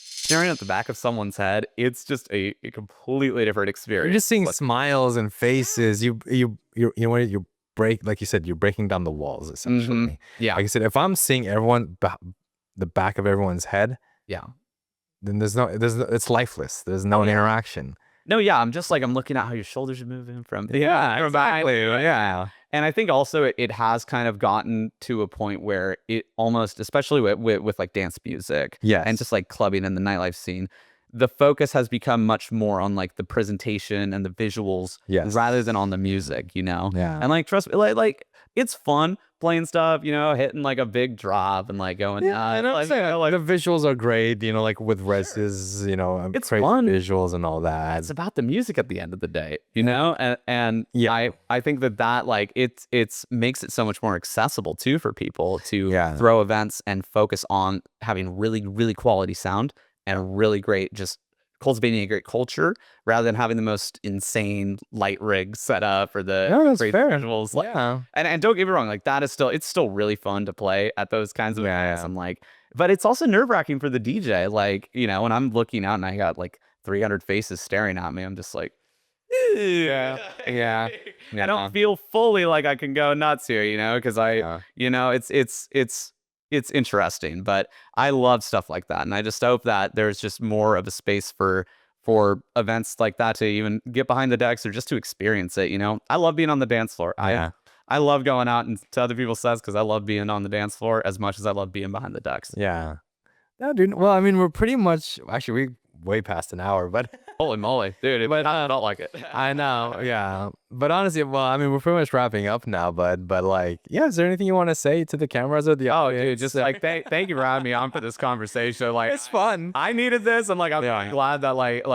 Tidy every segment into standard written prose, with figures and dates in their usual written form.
Staring at the back of someone's head, it's just a completely different experience. You're just seeing smiles and faces. You know what, you break, like you said, you're breaking down the walls essentially. Yeah. Like I said, if I'm seeing everyone the back of everyone's head, Yeah. then it's lifeless. There's no interaction. No, yeah, I'm just like, I'm looking at how your shoulders are moving from Exactly. Yeah. And I think also it has kind of gotten to a point where it almost, especially with like dance music, and just like clubbing and the nightlife scene, the focus has become much more on like the presentation and the visuals, rather than on the music, you know? Yeah. And like, trust me, like it's fun playing stuff, you know, hitting like a big drop and like going, and I'm saying, like, the visuals are great, you know, like with Res's, you know, it's crazy fun visuals and all that. It's about the music at the end of the day, you know? And I think that like it's makes it so much more accessible too for people to throw events and focus on having really, really quality sound and really great, just cultivating a great culture rather than having the most insane light rig set up or the great visuals. Like, and don't get me wrong, like that is it's still really fun to play at those kinds of events. I'm like, but it's also nerve-wracking for the DJ. Like, you know, when I'm looking out and I got like 300 faces staring at me, I'm just like, I don't feel fully like I can go nuts here, you know, because you know, it's interesting, but I love stuff like that, and I just hope that there's just more of a space for events like that to even get behind the decks or just to experience it. You know, I love being on the dance floor. I love going out and to other people's sets because I love being on the dance floor as much as I love being behind the decks. Yeah. No, dude. Well, I mean, we're pretty much actually way past an hour, but holy moly, dude! But I felt like it. I know, yeah. But honestly, well, I mean, we're pretty much wrapping up now. But like, is there anything you want to say to the cameras or the? Oh, dude, just like thank you for having me on for this conversation. Like, it's fun. I needed this. I'm like, I'm glad that like.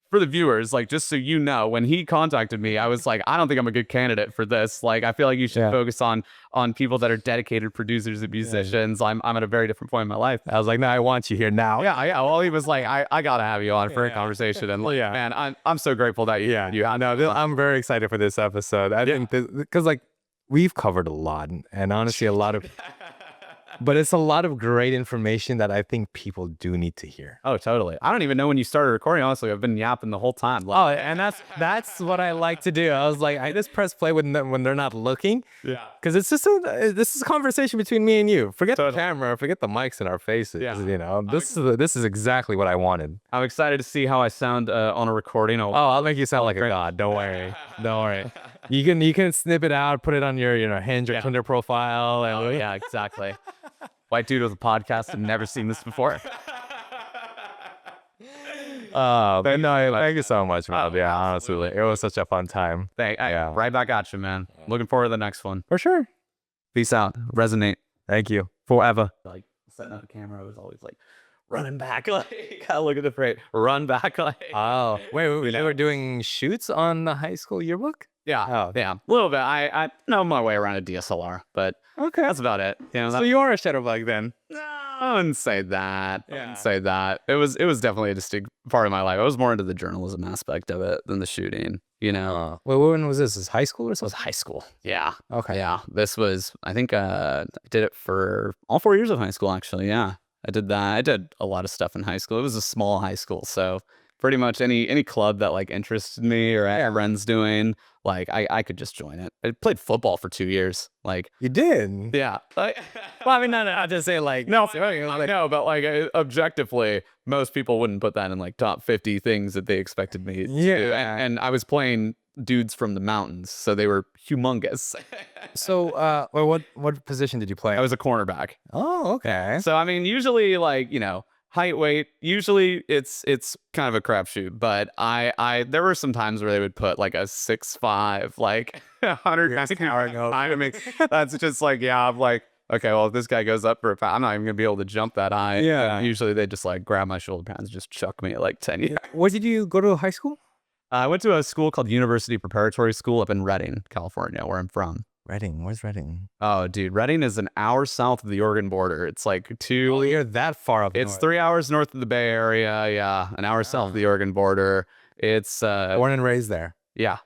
For the viewers, like, just so you know, when he contacted me, I was like, I don't think I'm a good candidate for this. Like, I feel like you should focus on people that are dedicated producers and musicians. I'm at a very different point in my life. I was like, no, I want you here now. Yeah. Well, he was like, I gotta have you on for a conversation. And like, man, I'm so grateful that you. I know. I'm very excited for this episode. I think because like we've covered a lot, and honestly, a lot of. But it's a lot of great information that I think people do need to hear. Oh, totally. I don't even know when you started recording. Honestly, I've been yapping the whole time. Like, and that's what I like to do. I was like, I just press play when they're not looking. Yeah. Because it's just this is a conversation between me and you. Forget the camera, forget the mics in our faces. Yeah. You know, this is exactly what I wanted. I'm excited to see how I sound on a recording. I'll make you sound like a god. Don't worry. Don't worry. You can snip it out, put it on your Hinge or Tinder profile. And, yeah, exactly. White dude with a podcast. I've never seen this before. But no, thank you so much, man. Yeah, honestly, it was such a fun time. Right back at you, man. Looking forward to the next one. For sure. Peace out. Resonate. Thank you. Forever. Like, setting up a camera, I was always like, running back, like, gotta look at the phrase. Run back, like. Oh, wait. They were doing shoots on the high school yearbook? Yeah. Yeah. A little bit. I know my way around a DSLR, but that's about it. You know, so you are a shadowbug then? No, I wouldn't say that. I wouldn't say that. It was definitely a distinct part of my life. I was more into the journalism aspect of it than the shooting, you know. Wait, when was this? Is high school or something? It was high school. Yeah. Okay. Yeah. This was, I think I did it for all 4 years of high school, actually. Yeah. I did that. I did a lot of stuff in high school. It was a small high school, so pretty much any club that like interested me or had friends doing, like I could just join it. I played football for 2 years. Like, you did? Yeah. Like, well, I mean, no, I just say like no, but like objectively, most people wouldn't put that in like top 50 things that they expected me to do. And I was playing dudes from the mountains, so they were humongous. So, what position did you play? I was a cornerback. Oh, okay. So I mean, usually like, you know, height, weight, usually it's kind of a crapshoot, but I there were some times where they would put like a 6'5", like 100 pound. That's just like, I'm like, okay, well, if this guy goes up for a foul, I'm not even gonna be able to jump that high. Yeah. Usually they just like grab my shoulder pads and just chuck me at like 10 years. Where did you go to high school? I went to a school called University Preparatory School up in Redding, California, where I'm from. Redding? Where's Redding? Oh, dude, Redding is an hour south of the Oregon border. It's like you're that far up It's north. 3 hours north of the Bay Area. Yeah, an hour south of the Oregon border. It's born and raised there. Yeah.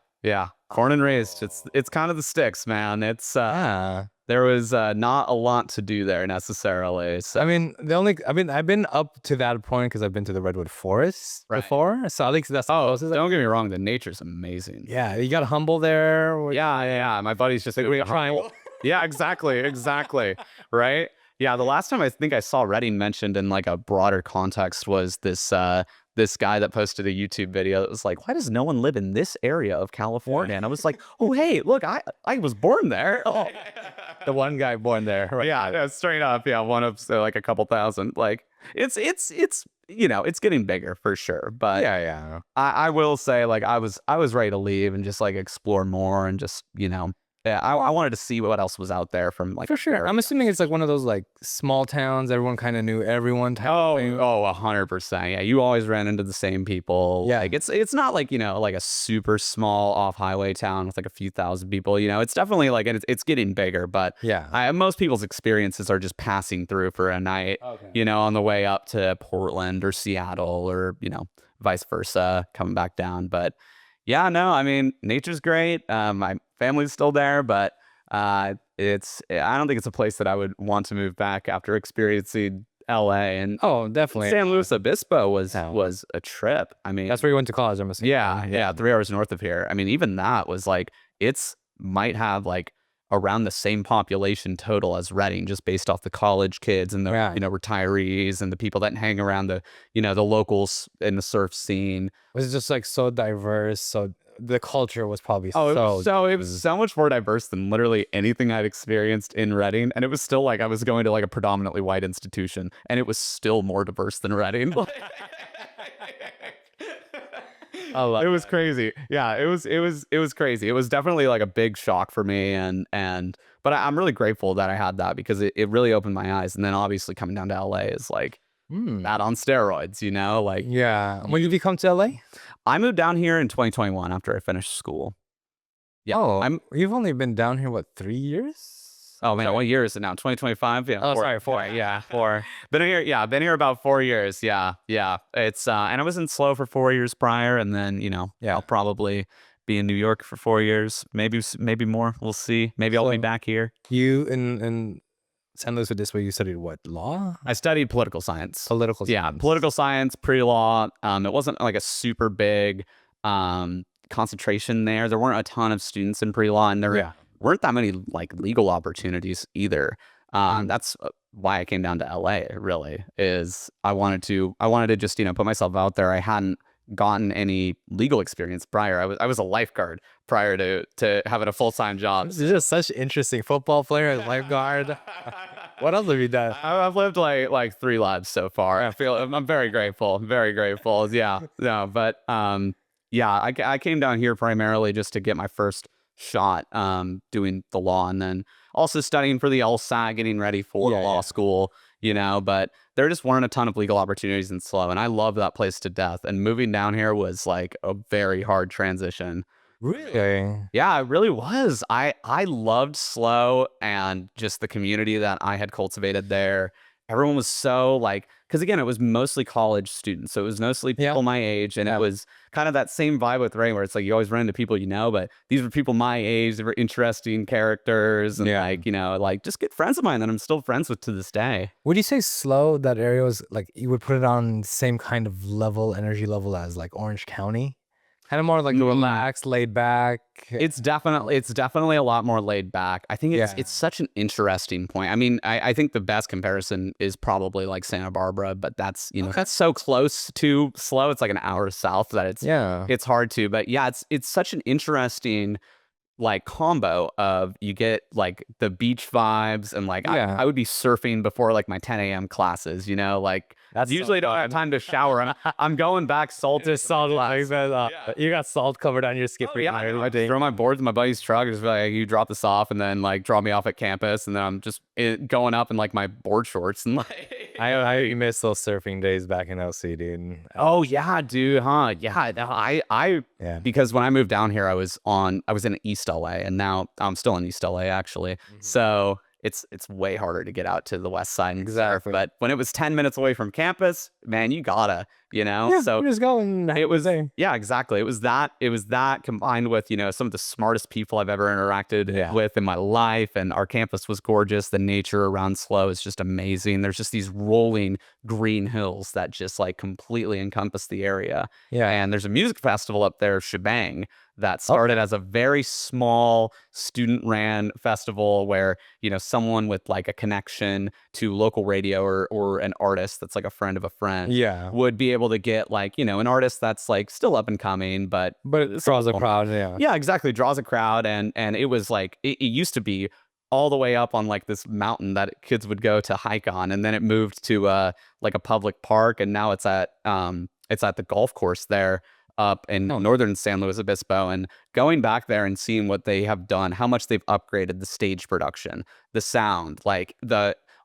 Born and raised. It's kind of the sticks, man. It's there was not a lot to do there necessarily. So, I mean, I've been up to that point because I've been to the redwood forest before. So I think that's don't get me wrong, the nature's amazing. Yeah, you got Humble there. Yeah. My buddy's just like, triangle. yeah, exactly. Right. Yeah. The last time I think I saw Redding mentioned in like a broader context was this guy that posted a YouTube video that was like, why does no one live in this area of California? And I was like, oh, hey, look, I was born there. Oh. The one guy born there. Right? Yeah, straight up. Yeah, one of like a couple thousand. Like it's it's getting bigger for sure. But yeah. I will say like I was ready to leave and just like explore more and just yeah, I wanted to see what else was out there from like for sure. I'm assuming it's like one of those like small towns. Everyone kind of knew everyone. Oh, 100%. Yeah, you always ran into the same people. Yeah, like it's not like like a super small off highway town with like a few thousand people. It's definitely like it's getting bigger. But yeah, most people's experiences are just passing through for a night. Okay. On the way up to Portland or Seattle or vice versa, coming back down. But yeah, no, I mean, nature's great. My family's still there, but I don't think it's a place that I would want to move back after experiencing LA. And definitely San Luis Obispo was a trip. I mean, that's where you went to college, I'm assuming. Yeah, 3 hours north of here. I mean, even that was like might have like around the same population total as Redding, just based off the college kids and the retirees and the people that hang around the the locals in the surf scene. Was it just like so diverse? So the culture was probably it was so much more diverse than literally anything I'd experienced in Redding, and it was still like I was going to like a predominantly white institution, and it was still more diverse than Redding. It was crazy. Yeah, it was crazy. It was definitely like a big shock for me, but I'm really grateful that I had that because it really opened my eyes. And then obviously coming down to LA is like that on steroids, like When did you come to LA? I moved down here in 2021 after I finished school. Yeah. You've only been down here what, 3 years? Oh man, what year is it now? 2025? Yeah. Oh, sorry, 4. Yeah, 4. Been here about 4 years. Yeah. It's and I was in SLO for 4 years prior, and then I'll probably be in New York for 4 years, maybe more. We'll see. Maybe I'll be back here. You in San Luis Obispo, you studied what, law? I studied political science. Yeah, political science, pre-law. It wasn't like a super big concentration there. There weren't a ton of students in pre-law, and there weren't that many like legal opportunities either. That's why I came down to LA. Really, is I wanted to just put myself out there. I hadn't gotten any legal experience prior. I was a lifeguard prior to having a full-time job. This is just such interesting. Football player, lifeguard. What else have you done? I've lived like 3 lives so far. I'm very grateful. Very grateful. Yeah. No, but I came down here primarily just to get my first shot doing the law, and then also studying for the LSAT, getting ready for law school, but there just weren't a ton of legal opportunities in SLO, and I love that place to death. And moving down here was like a very hard transition. Really? Yeah, it really was. I loved SLO and just the community that I had cultivated there. Everyone was so like, because again, it was mostly college students. So it was mostly people my age. And it was kind of that same vibe with Ray, where it's like you always run into people but these were people my age. They were interesting characters. And like just good friends of mine that I'm still friends with to this day. Would you say SLO, that area was like, you would put it on same kind of energy level as like Orange County? Kind of more like relaxed, laid back. It's definitely a lot more laid back. I think it's such an interesting point. I mean, I think the best comparison is probably like Santa Barbara, but that's that's so close to SLO. It's like an hour south that it's hard to. But yeah, it's such an interesting like combo of you get like the beach vibes and like I would be surfing before like my 10 a.m. classes, like that's usually don't have time to shower. I'm going back salted. Salt like that. You got salt covered on your skip. I throw my boards in my buddy's truck. Just like, you drop this off and then like drop me off at campus, and then I'm just going up in like my board shorts and like. I miss those surfing days back in LC, dude. Oh yeah, dude, huh? Yeah, because when I moved down here, I was in East LA, and now I'm still in East LA actually. Mm-hmm. So it's way harder to get out to the west side and surf. But when it was 10 minutes away from campus, man, you gotta, so you just go and it was, yeah, exactly. It was that combined with, some of the smartest people I've ever interacted with in my life. And our campus was gorgeous. The nature around SLO is just amazing. There's just these rolling green hills that just like completely encompass the area. Yeah. And there's a music festival up there, Shebang, that started as a very small student-ran festival where, someone with like a connection to local radio or an artist that's like a friend of a friend would be able to get like, an artist that's like still up and coming, but it draws a crowd. Yeah, exactly. Draws a crowd. And it was like, it used to be all the way up on like this mountain that kids would go to hike on. And then it moved to like a public park. And now it's at the golf course there up in northern San Luis Obispo. And going back there and seeing what they have done, how much they've upgraded the stage production, the sound, like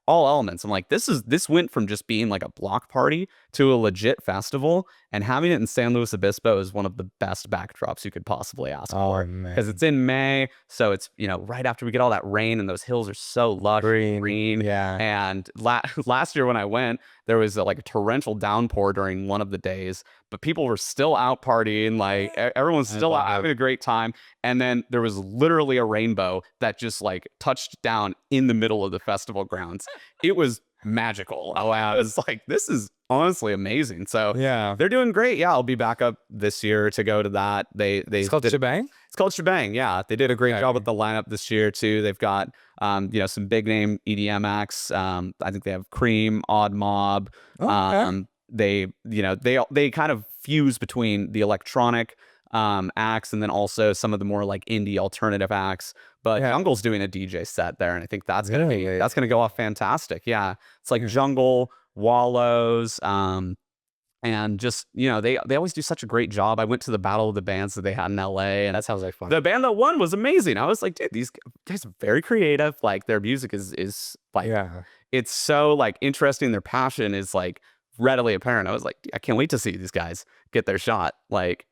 all elements. I'm like, this went from just being like a block party to a legit festival, and having it in San Luis Obispo is one of the best backdrops you could possibly ask for. Because it's in May, so it's, right after we get all that rain, and those hills are so lush, green. Yeah. And last year when I went, there was like a torrential downpour during one of the days, but people were still out partying, like everyone's still out having a great time. And then there was literally a rainbow that just like touched down in the middle of the festival grounds. It was magical. Oh wow. It was like, this is honestly amazing. So they're doing great. Yeah, I'll be back up this year to go to that. It's called Shebang? It's called Shebang. Yeah, they did a great job with the lineup this year too. They've got some big name EDM acts. I think they have Cream, Odd Mob. They kind of fuse between the electronic acts and then also some of the more like indie alternative acts. But Jungle's doing a DJ set there, and I think that's gonna go off fantastic. Yeah, it's like Jungle, Wallows, and just they always do such a great job. I went to the Battle of the Bands that they had in LA, and that sounds like fun. The band that won was amazing. I was like, dude, these guys are very creative. Like their music is like it's so like interesting. Their passion is like readily apparent. I was like, I can't wait to see these guys get their shot. Like.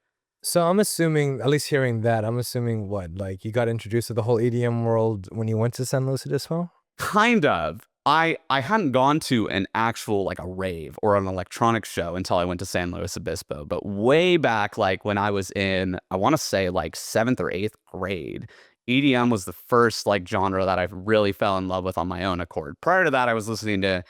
So I'm assuming, at least hearing that, what, like you got introduced to the whole EDM world when you went to San Luis Obispo? Kind of. I hadn't gone to an actual like a rave or an electronic show until I went to San Luis Obispo. But way back, like when I was in, I want to say like 7th or 8th grade, EDM was the first like genre that I really fell in love with on my own accord. Prior to that, I was listening to,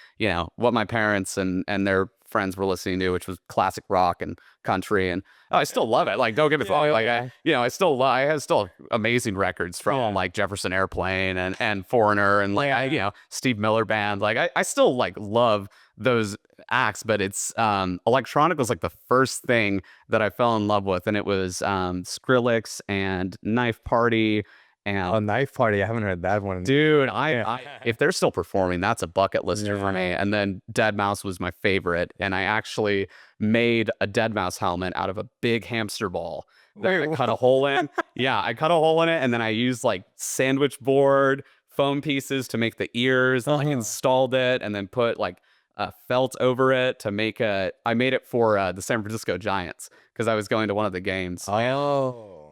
what my parents and their friends were listening to, which was classic rock and country, and I still love it. Like, don't get me wrong, like I still amazing records from like Jefferson Airplane and Foreigner and like Steve Miller Band. Like I still like love those acts, but it's electronic was like the first thing that I fell in love with, and it was Skrillex and Knife Party. And Knife Party, I haven't heard that one. Dude, I if they're still performing, that's a bucket lister for me. And then Deadmau5 was my favorite, and I actually made a Deadmau5 helmet out of a big hamster ball that I cut a hole in. Yeah, I cut a hole in it, and then I used like sandwich board foam pieces to make the ears. I installed it, and then put like felt over it to make I made it for the San Francisco Giants because I was going to one of the games.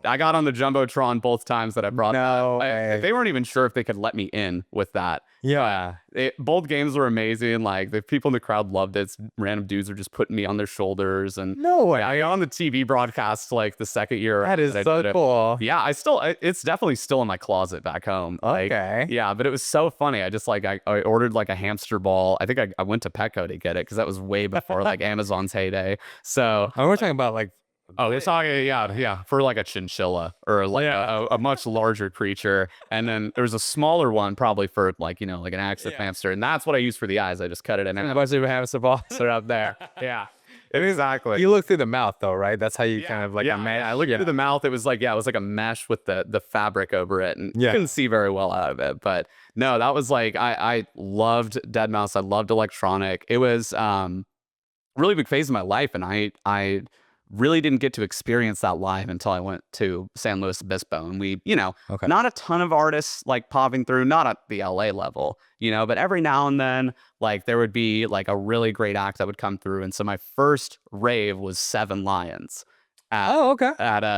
I got on the Jumbotron both times that I brought that. They weren't even sure if they could let me in with that. Yeah. Both games were amazing. Like the people in the crowd loved it. Random dudes were just putting me on their shoulders. And no way. I got on the TV broadcast like the second year. That is so cool. Yeah, it's definitely still in my closet back home. Okay. Yeah, but it was so funny. I just like, I ordered like a hamster ball. I think I went to Petco to get it because that was way before like Amazon's heyday. So. We're talking about like. Oh, they're talking, for like a chinchilla or like a much larger creature. And then there's a smaller one probably for like, like an active hamster. And that's what I use for the eyes. I just cut it in. A bunch of hamster balls are up there. Yeah, exactly. You look through the mouth though, right? That's how you kind of like. I looked through the mouth. It was like, it was like a mesh with the fabric over it. And you couldn't see very well out of it. But no, that was like, I loved Deadmau5. I loved electronic. It was really big phase of my life. And I really didn't get to experience that live until I went to San Luis Obispo. And we, not a ton of artists like popping through, not at the LA level, but every now and then, like there would be like a really great act that would come through. And so my first rave was Seven Lions at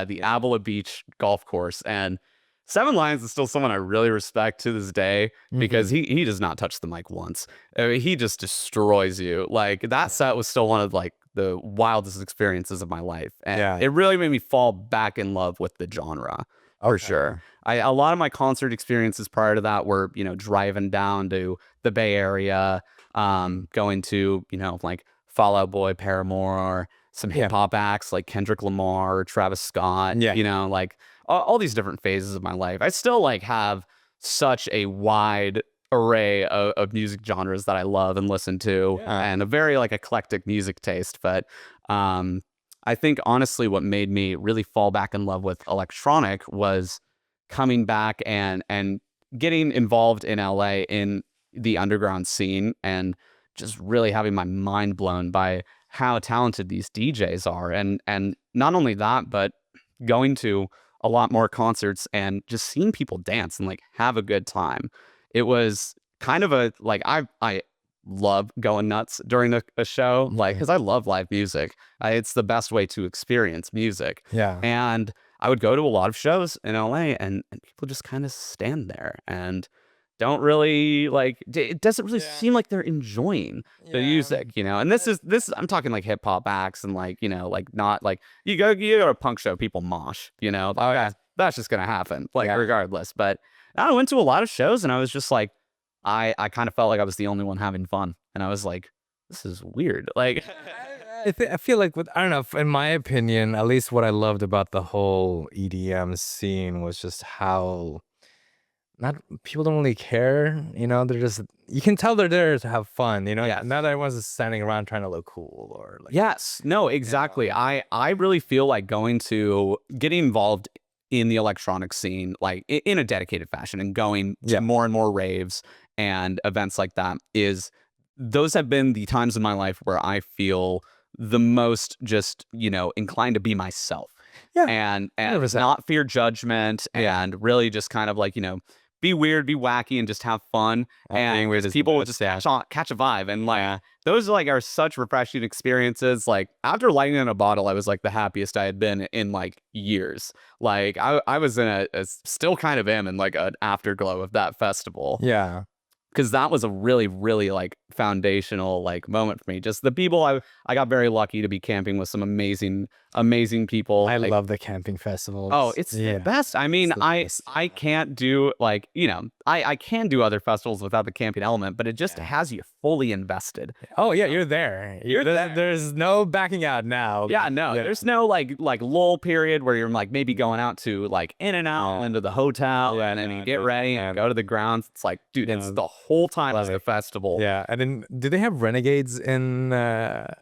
the Avila Beach golf course. And Seven Lions is still someone I really respect to this day because he does not touch the mic once. I mean, he just destroys you. Like that set was still one of like the wildest experiences of my life, and it really made me fall back in love with the genre for sure. A lot of my concert experiences prior to that were, you know, driving down to the Bay Area, going to, you know, like Fall Out Boy, Paramore, some hip hop acts like Kendrick Lamar, Travis Scott, you know, like all these different phases of my life. I still like have such a wide array of music genres that I love and listen to, and a very like eclectic music taste. But I think honestly, what made me really fall back in love with electronic was coming back and getting involved in LA in the underground scene, and just really having my mind blown by how talented these DJs are. And not only that, but going to a lot more concerts and just seeing people dance and like have a good time. It was kind of a like I love going nuts during a show, like, because I love live music. It's the best way to experience music. And I would go to a lot of shows in LA, and people just kind of stand there and don't really like, it doesn't really seem like they're enjoying the music, you know. And this is I'm talking like hip hop acts, and like, you know, like not like you go to a punk show, people mosh, you know. That's just gonna happen, like regardless. But I went to a lot of shows, and I was just like, I kind of felt like I was the only one having fun, and I was like, this is weird. Like, I feel like I don't know. In my opinion, at least what I loved about the whole EDM scene was just how not people don't really care. You know, they're just, you can tell they're there to have fun. You know, not everyone's just standing around trying to look cool or like. No, exactly. I really feel like getting involved in the electronic scene, like in a dedicated fashion, and going to more and more raves and events like that, those have been the times in my life where I feel the most just, you know, inclined to be myself. And 100%. Not fear judgment, and really just kind of like, you know, be weird, be wacky, and just have fun. And people will just catch a vibe. And like, those like are such refreshing experiences. Like after lighting in a bottle, I was like the happiest I had been in like years. Like I was in a still kind of am in like an afterglow of that festival. Because that was a really, really like foundational like moment for me. Just the people, I got very lucky to be camping with some amazing people. I love the camping festivals. Oh, it's the best. I mean, I can't do like, you know, I can do other festivals without the camping element, but it just has you fully invested. Oh yeah, you're there. There's no backing out now. There's no like lull period where you're like maybe going out to like in and out into the hotel, and then you get ready and go to the grounds. It's like, dude, it's the whole time of the festival. And then do they have renegades in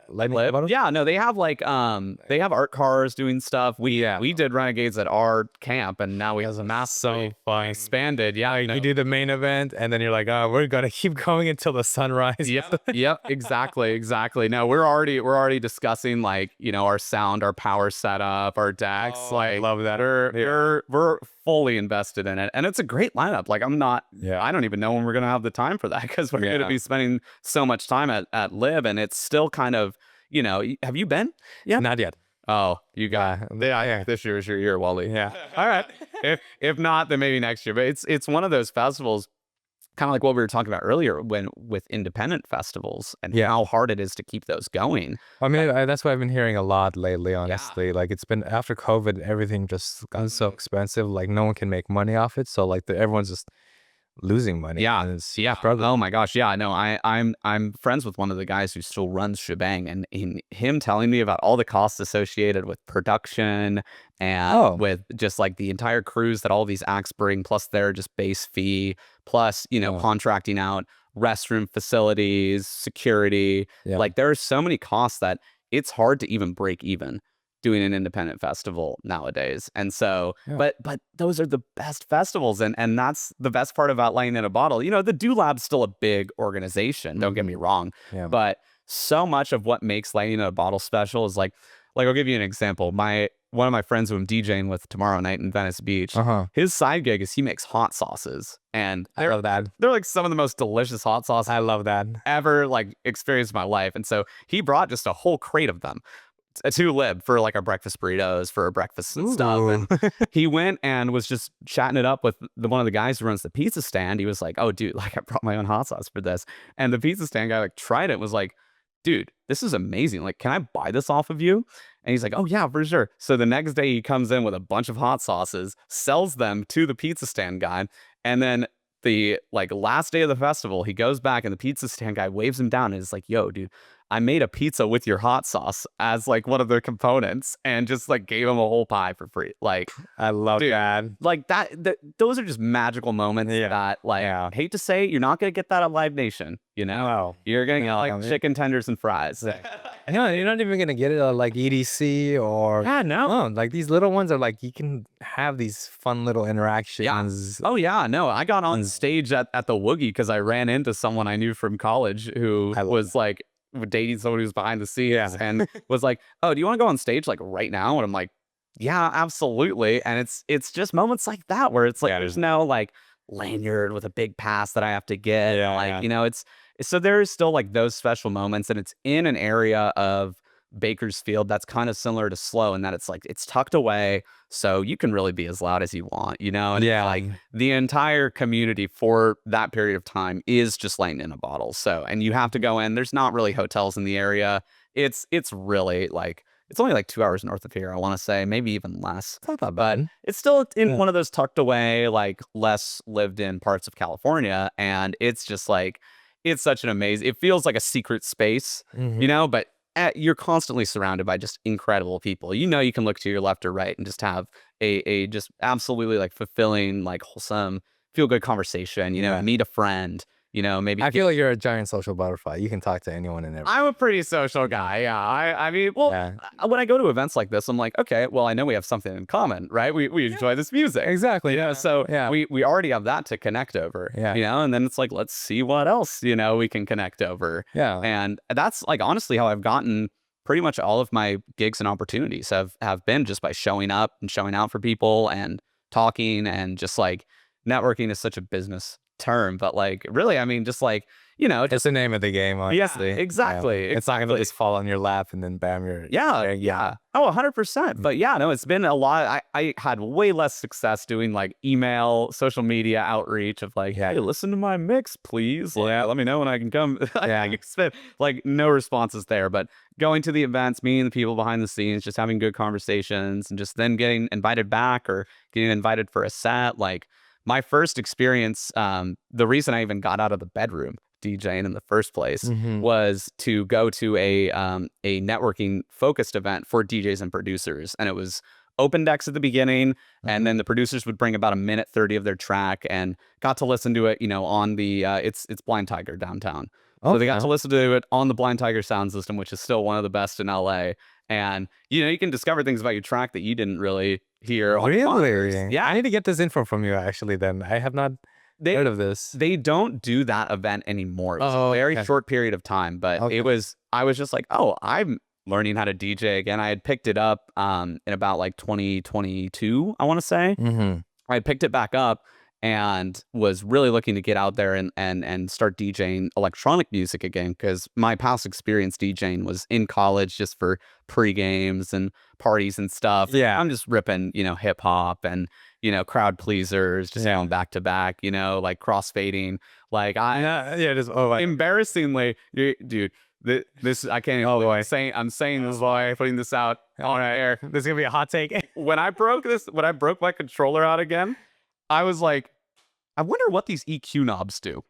Lightning Bottle? No, they have like they have art cars doing stuff. We did renegades at our camp, and now we have a massive expanded. You do the main event, and then you're like, oh, we're gonna keep going until the sunrise. Exactly. No, we're already discussing like, you know, our sound, our power setup, our decks. I love that. We're fully invested in it, and it's a great lineup. Like I don't even know when we're gonna have the time for that, because we're gonna be spending so much time at Live, and it's still kind of, you know. Have you been? Not yet. Oh, you got this year is your year, Wally. All right. If not, then maybe next year. But it's one of those festivals, kind of like what we were talking about earlier, with independent festivals, and how hard it is to keep those going. I mean, that's what I've been hearing a lot lately, honestly. Like, it's been after COVID, everything just got so expensive. Like, no one can make money off it. So like everyone's just losing money. Oh my gosh. No, I'm friends with one of the guys who still runs Shebang, and him telling me about all the costs associated with production and with just like the entire cruise that all these acts bring, plus their just base fee, plus, you know, contracting out restroom facilities, security. Like there are so many costs that it's hard to even break even doing an independent festival nowadays. And so, but those are the best festivals. And that's the best part about Lightning in a Bottle. You know, the Do Lab's still a big organization, don't get me wrong. But so much of what makes Lightning in a Bottle special is like I'll give you an example. One of my friends who I'm DJing with tomorrow night in Venice Beach, his side gig is he makes hot sauces. And I love that. They're like some of the most delicious hot sauces I love that ever like experienced in my life. And so he brought just a whole crate of them. to Lib for like our breakfast burritos for our breakfast and stuff. And he went and was just chatting it up with one of the guys who runs the pizza stand. He was like, "Oh, dude, like I brought my own hot sauce for this." And the pizza stand guy like tried it, was like, "Dude, this is amazing. Like, can I buy this off of you?" And he's like, "Oh yeah, for sure." So the next day he comes in with a bunch of hot sauces, sells them to the pizza stand guy, and then the like last day of the festival, he goes back and the pizza stand guy waves him down and is like, "Yo, dude, I made a pizza with your hot sauce as like one of the components," and just like gave him a whole pie for free. Like, I love that. like those are just magical moments that like, I hate to say it, you're not gonna get that at Live Nation, you know? Wow. You're gonna get like chicken tenders and fries. No, you're not even gonna get it at like EDC or no. like these little ones are like you can have these fun little interactions. Oh yeah, no. I got on stage at the Woogie because I ran into someone I knew from college who was like dating someone who was behind the scenes and was like, "Oh, do you want to go on stage like right now?" And I'm like, "Yeah, absolutely." And it's just moments like that where it's like there's no like lanyard with a big pass that I have to get. You know, it's so there is still like those special moments, and it's in an area of Bakersfield that's kind of similar to Slow in that it's like it's tucked away, so you can really be as loud as you want, you know? And like the entire community for that period of time is just lightning in a bottle. So, and you have to go in. There's not really hotels in the area. It's really like it's only like 2 hours north of here, I want to say, maybe even less. It's not that bad. It's still in one of those tucked away, like less lived in parts of California, and it's just like it's such an amazing. It feels like a secret space, you know, but you're constantly surrounded by just incredible people. You know, you can look to your left or right and just have a just absolutely like fulfilling, like wholesome, feel good conversation. You know, meet a friend. You know, maybe I feel like you're a giant social butterfly. You can talk to anyone and everyone. I'm a pretty social guy. Yeah. I mean, well, when I go to events like this, I'm like, okay, well, I know we have something in common, right? We enjoy this music. Exactly. You know, so we already have that to connect over. You know, and then it's like, let's see what else, you know, we can connect over. And that's like honestly how I've gotten pretty much all of my gigs and opportunities have been just by showing up and showing out for people and talking, and just like networking is such a business term, but like really, I mean, just like, you know, it's the name of the game, honestly. Exactly. It's not gonna just fall on your lap and then bam, you're Oh, 100%. But yeah, no, it's been a lot. I had way less success doing like email, social media outreach of like, hey, listen to my mix, please. Let me know when I can come. I can spit. Like no responses there, but going to the events, meeting the people behind the scenes, just having good conversations, and just then getting invited back or getting invited for a set. Like my first experience, the reason I even got out of the bedroom DJing in the first place was to go to a networking focused event for DJs and producers, and it was open decks at the beginning, and then the producers would bring about a minute 30 of their track, and got to listen to it, you know, on the it's Blind Tiger downtown. So they got to listen to it on the Blind Tiger sound system, which is still one of the best in LA. And you know, you can discover things about your track that you didn't really hear. Really? Yeah, I need to get this info from you actually. Then I have not heard of this. They don't do that event anymore. It's a very short period of time, but I was just like, oh, I'm learning how to DJ again. I had picked it up in about like 2022, I want to say. I picked it back up and was really looking to get out there and start DJing electronic music again, because my past experience DJing was in college just for pre-games and parties and stuff. I'm just ripping, you know, hip hop and, you know, crowd pleasers, just going back to back, you know, like crossfading. Like embarrassingly, dude. This I can't. I'm saying this boy, putting this out on air. This is gonna be a hot take. When I broke my controller out again, I was like, I wonder what these EQ knobs do.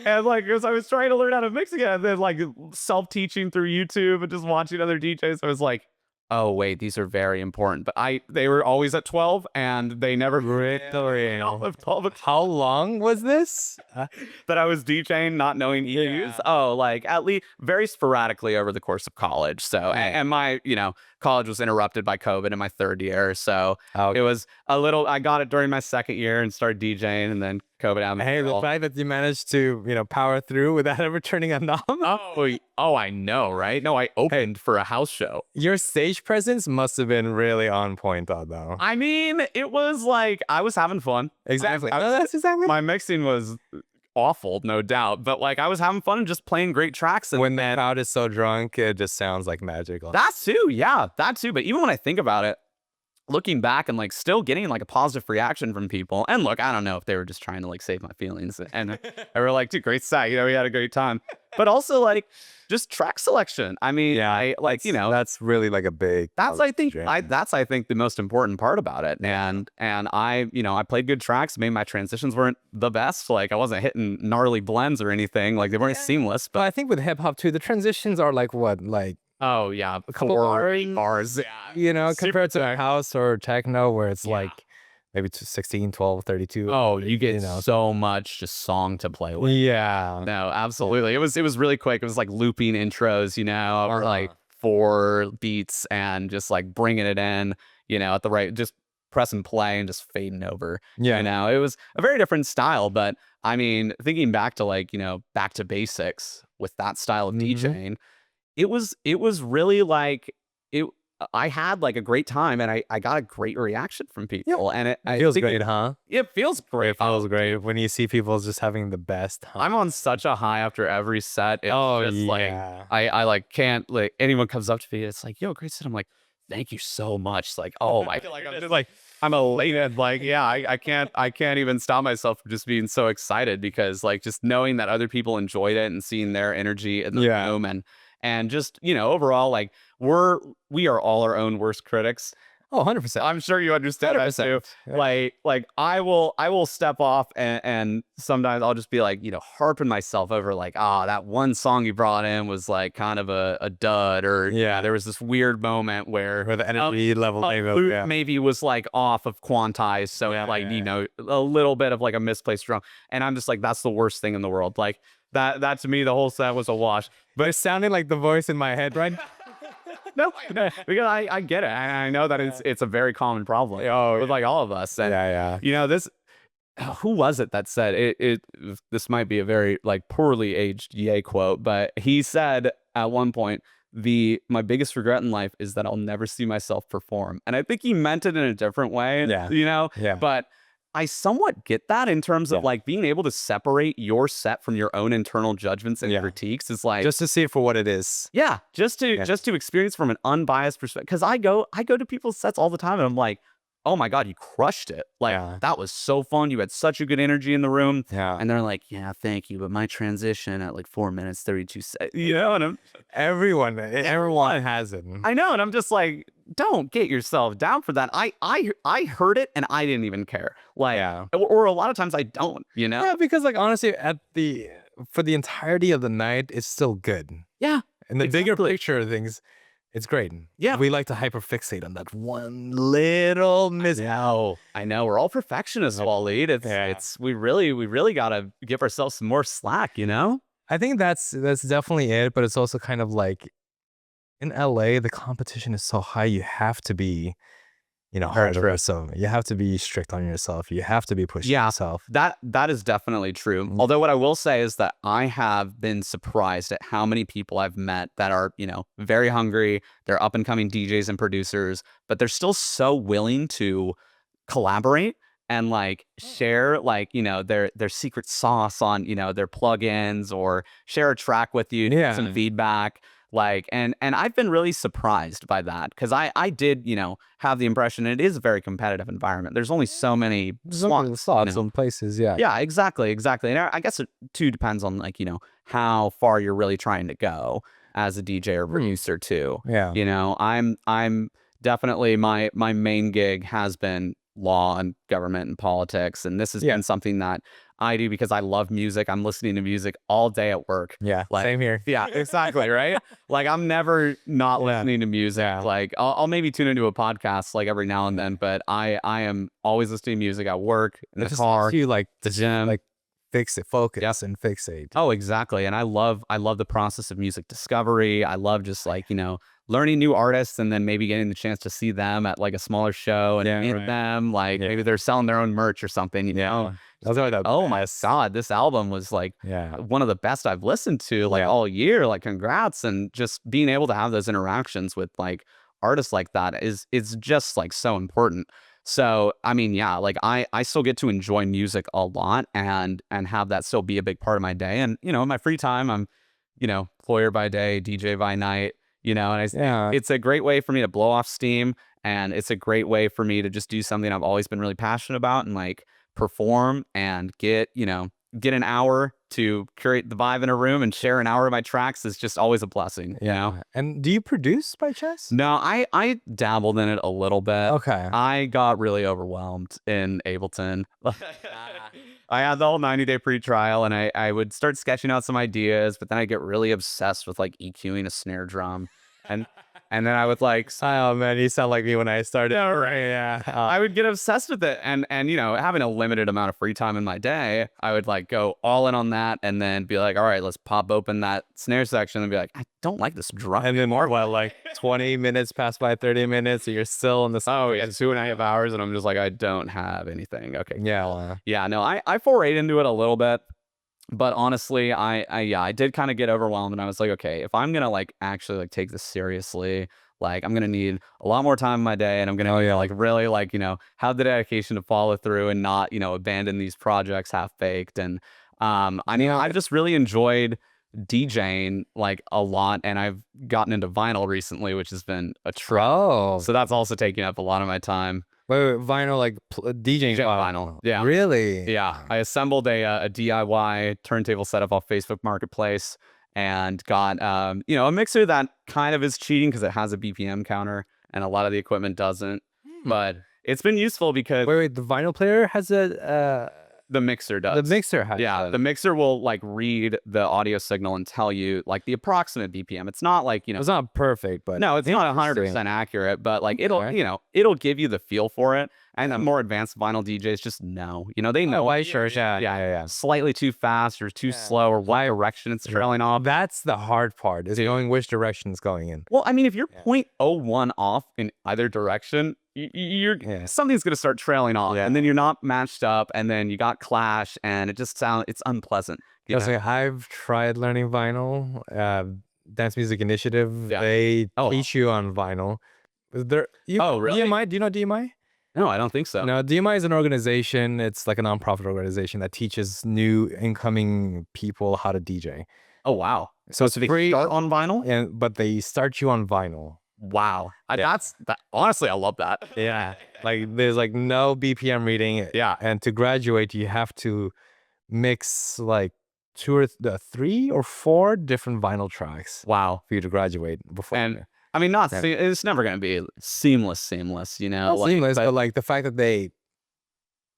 And like, because I was trying to learn how to mix again, and then like self-teaching through YouTube and just watching other DJs, I was like, oh wait, these are very important. But they were always at 12, and they never How long was this? That I was DJing not knowing EQs? Oh, like at least very sporadically over the course of college. So and my, you know, college was interrupted by COVID in my third year. So it was a little, I got it during my second year and started DJing, and then COVID happened. Hey, the fact that you managed to, you know, power through without ever turning a knob. Oh, I know, right? No, I opened for a house show. Your stage presence must have been really on point, though. I mean, it was like I was having fun. Exactly. That's exactly. My mixing was awful, no doubt. But like I was having fun and just playing great tracks. And When the crowd is so drunk, it just sounds like magical. that too, yeah, that too. But even when I think about it, looking back and like still getting like a positive reaction from people. And look, I don't know if they were just trying to like save my feelings. And they were like, dude, great set. You know, we had a great time. But also like just track selection. I mean, I like, you know, that's really like a big. that's I think the most important part about it. And I, you know, I played good tracks. Maybe my transitions weren't the best. Like I wasn't hitting gnarly blends or anything. Like they weren't seamless. But I think with hip hop too, the transitions are like what, like oh yeah, a couple bars. Yeah, you know, compared to house or techno where it's like maybe 16, 12, 32. Oh, you get so much just song to play with. Yeah. No, absolutely. It was really quick. It was like looping intros, you know, or like 4 beats and just like bringing it in, you know, at the right, just pressing play and just fading over. Yeah. You know, it was a very different style. But I mean, thinking back to like, you know, back to basics with that style of DJing, it was really like it. I had like a great time and I got a great reaction from people. And it feels great, huh? It feels great. It feels great when you see people just having the best time. I'm on such a high after every set. It's just like yeah. I like can't like anyone comes up to me. It's like, yo, great set. I'm like, thank you so much. It's like, oh my, like I'm just like I'm elated. Like, yeah, I can't even stop myself from just being so excited because like just knowing that other people enjoyed it and seeing their energy in the room and just, you know, overall, like we are all our own worst critics. Oh, 100%. I'm sure you understand that too. Yeah. Like I will step off and sometimes I'll just be like, you know, harping myself over like, that one song you brought in was like kind of a dud, or there was this weird moment where the energy level maybe was like off of quantized. So like, you know, a little bit of like a misplaced drum. And I'm just like, that's the worst thing in the world. Like that to me, the whole set was a wash. But it sounded like the voice in my head, right? No, because I get it. I know that it's a very common problem with like all of us. And, you know, this, who was it that said this might be a very like poorly aged Ye quote, but he said at one point, my biggest regret in life is that I'll never see myself perform. And I think he meant it in a different way, you know, but I somewhat get that in terms of like being able to separate your set from your own internal judgments and critiques is like just to see it for what it is. Yeah, just to experience from an unbiased perspective. Because I go to people's sets all the time and I'm like, oh my God, you crushed it. Like that was so fun. You had such a good energy in the room. Yeah. And they're like, yeah, thank you. But my transition at like 4 minutes, 32 seconds, you know, and everyone has it. I know. And I'm just like, don't get yourself down for that. I heard it and I didn't even care. Like, or a lot of times I don't, you know? Yeah, because like honestly, for the entirety of the night, it's still good. Yeah. And the bigger picture of things, it's great. Yeah. We like to hyperfixate on that one little miss. I know. We're all perfectionists, Waleed. It's we really gotta give ourselves some more slack, you know? I think that's definitely it, but it's also kind of like in LA, the competition is so high, you have to be, you know, harder. So you have to be strict on yourself. You have to be pushing yourself. That is definitely true. Although what I will say is that I have been surprised at how many people I've met that are, you know, very hungry. They're up and coming DJs and producers, but they're still so willing to collaborate and like share like, you know, their secret sauce on, you know, their plugins or share a track with you, some feedback. Like, and I've been really surprised by that because I did, you know, have the impression it is a very competitive environment. There's only so many slots, some places. Yeah, exactly. And I guess it too depends on like, you know, how far you're really trying to go as a DJ or producer too. Yeah. You know, I'm definitely my main gig has been law and government and politics. And this has been something that I do because I love music. I'm listening to music all day at work. Yeah, like, same here. Yeah, exactly, right? Like I'm never not listening to music. Like I'll maybe tune into a podcast like every now and then, but I am always listening to music at work, in the car, you like the gym. Like focus and fixate. Oh, exactly. And I love the process of music discovery. I love just like, you know, learning new artists and then maybe getting the chance to see them at like a smaller show and meet them. Like maybe they're selling their own merch or something, you know? Oh my God, this album was like one of the best I've listened to like all year. Like congrats. And just being able to have those interactions with like artists like that is just like so important. So, I mean, yeah, like I still get to enjoy music a lot and have that still be a big part of my day. And, in my free time, I'm, employer by day, DJ by night, and Yeah. it's a great way for me to blow off steam. And it's a great way for me to just do something I've always been really passionate about and like perform and get an hour to curate the vibe in a room and share an hour of my tracks is just always a blessing, And do you produce by chance? No, I dabbled in it a little bit. Okay. I got really overwhelmed in Ableton. I had the whole 90-day pre-trial and I would start sketching out some ideas, but then I get really obsessed with like EQing a snare drum. And and then I would like Oh man, you sound like me when I started. Yeah, right. Yeah. I would get obsessed with it and having a limited amount of free time in my day, I would like go all in on that and then be like, all right, let's pop open that snare section and be like, I don't like this drum. And then more, like 20 minutes pass by, 30 minutes, so you're still in the. Oh yeah, 2.5 hours and I'm just like, I don't have anything. Okay. Yeah. Well, Yeah, no, I forayed into it a little bit. But honestly, I did kind of get overwhelmed and I was like, okay, if I'm gonna like actually like take this seriously, like I'm gonna need a lot more time in my day and I'm gonna like really like, have the dedication to follow through and not, abandon these projects half baked. And I've just really enjoyed DJing like a lot and I've gotten into vinyl recently, which has been a trip. Oh. So that's also taking up a lot of my time. Wait, vinyl, like DJing vinyl. Yeah. Really? Yeah. I assembled a DIY turntable setup off Facebook Marketplace and got, a mixer that kind of is cheating because it has a BPM counter and a lot of the equipment doesn't. But it's been useful because Wait, the vinyl player has a the mixer does. The mixer has. Yeah, the mixer will like read the audio signal and tell you like the approximate BPM. It's not like, It's not perfect, but no, it's not 100% accurate, but like it'll give you the feel for it. And the more advanced vinyl DJs just know, they know. why sure, yeah. Slightly too fast or too slow or what direction it's trailing off. That's the hard part, is knowing which direction it's going in. Well, I mean, if you're 0.01 off in either direction, you're something's gonna start trailing off, and then you're not matched up, and then you got clash, and it's unpleasant. I've tried learning vinyl. Dance Music Initiative, they teach you on vinyl. Really? DMI? Do you know DMI? No, I don't think so. No, DMI is an organization. It's like a nonprofit organization that teaches new incoming people how to DJ. Oh wow! So it's free. Start on vinyl, but they start you on vinyl. Wow. Honestly, I love that. Yeah. Like there's like no BPM reading. Yeah. And to graduate, you have to mix like 2 or 3 or 4 different vinyl tracks. Wow. For you to graduate before. And I mean, it's never going to be seamless, Not like, seamless, but like the fact that they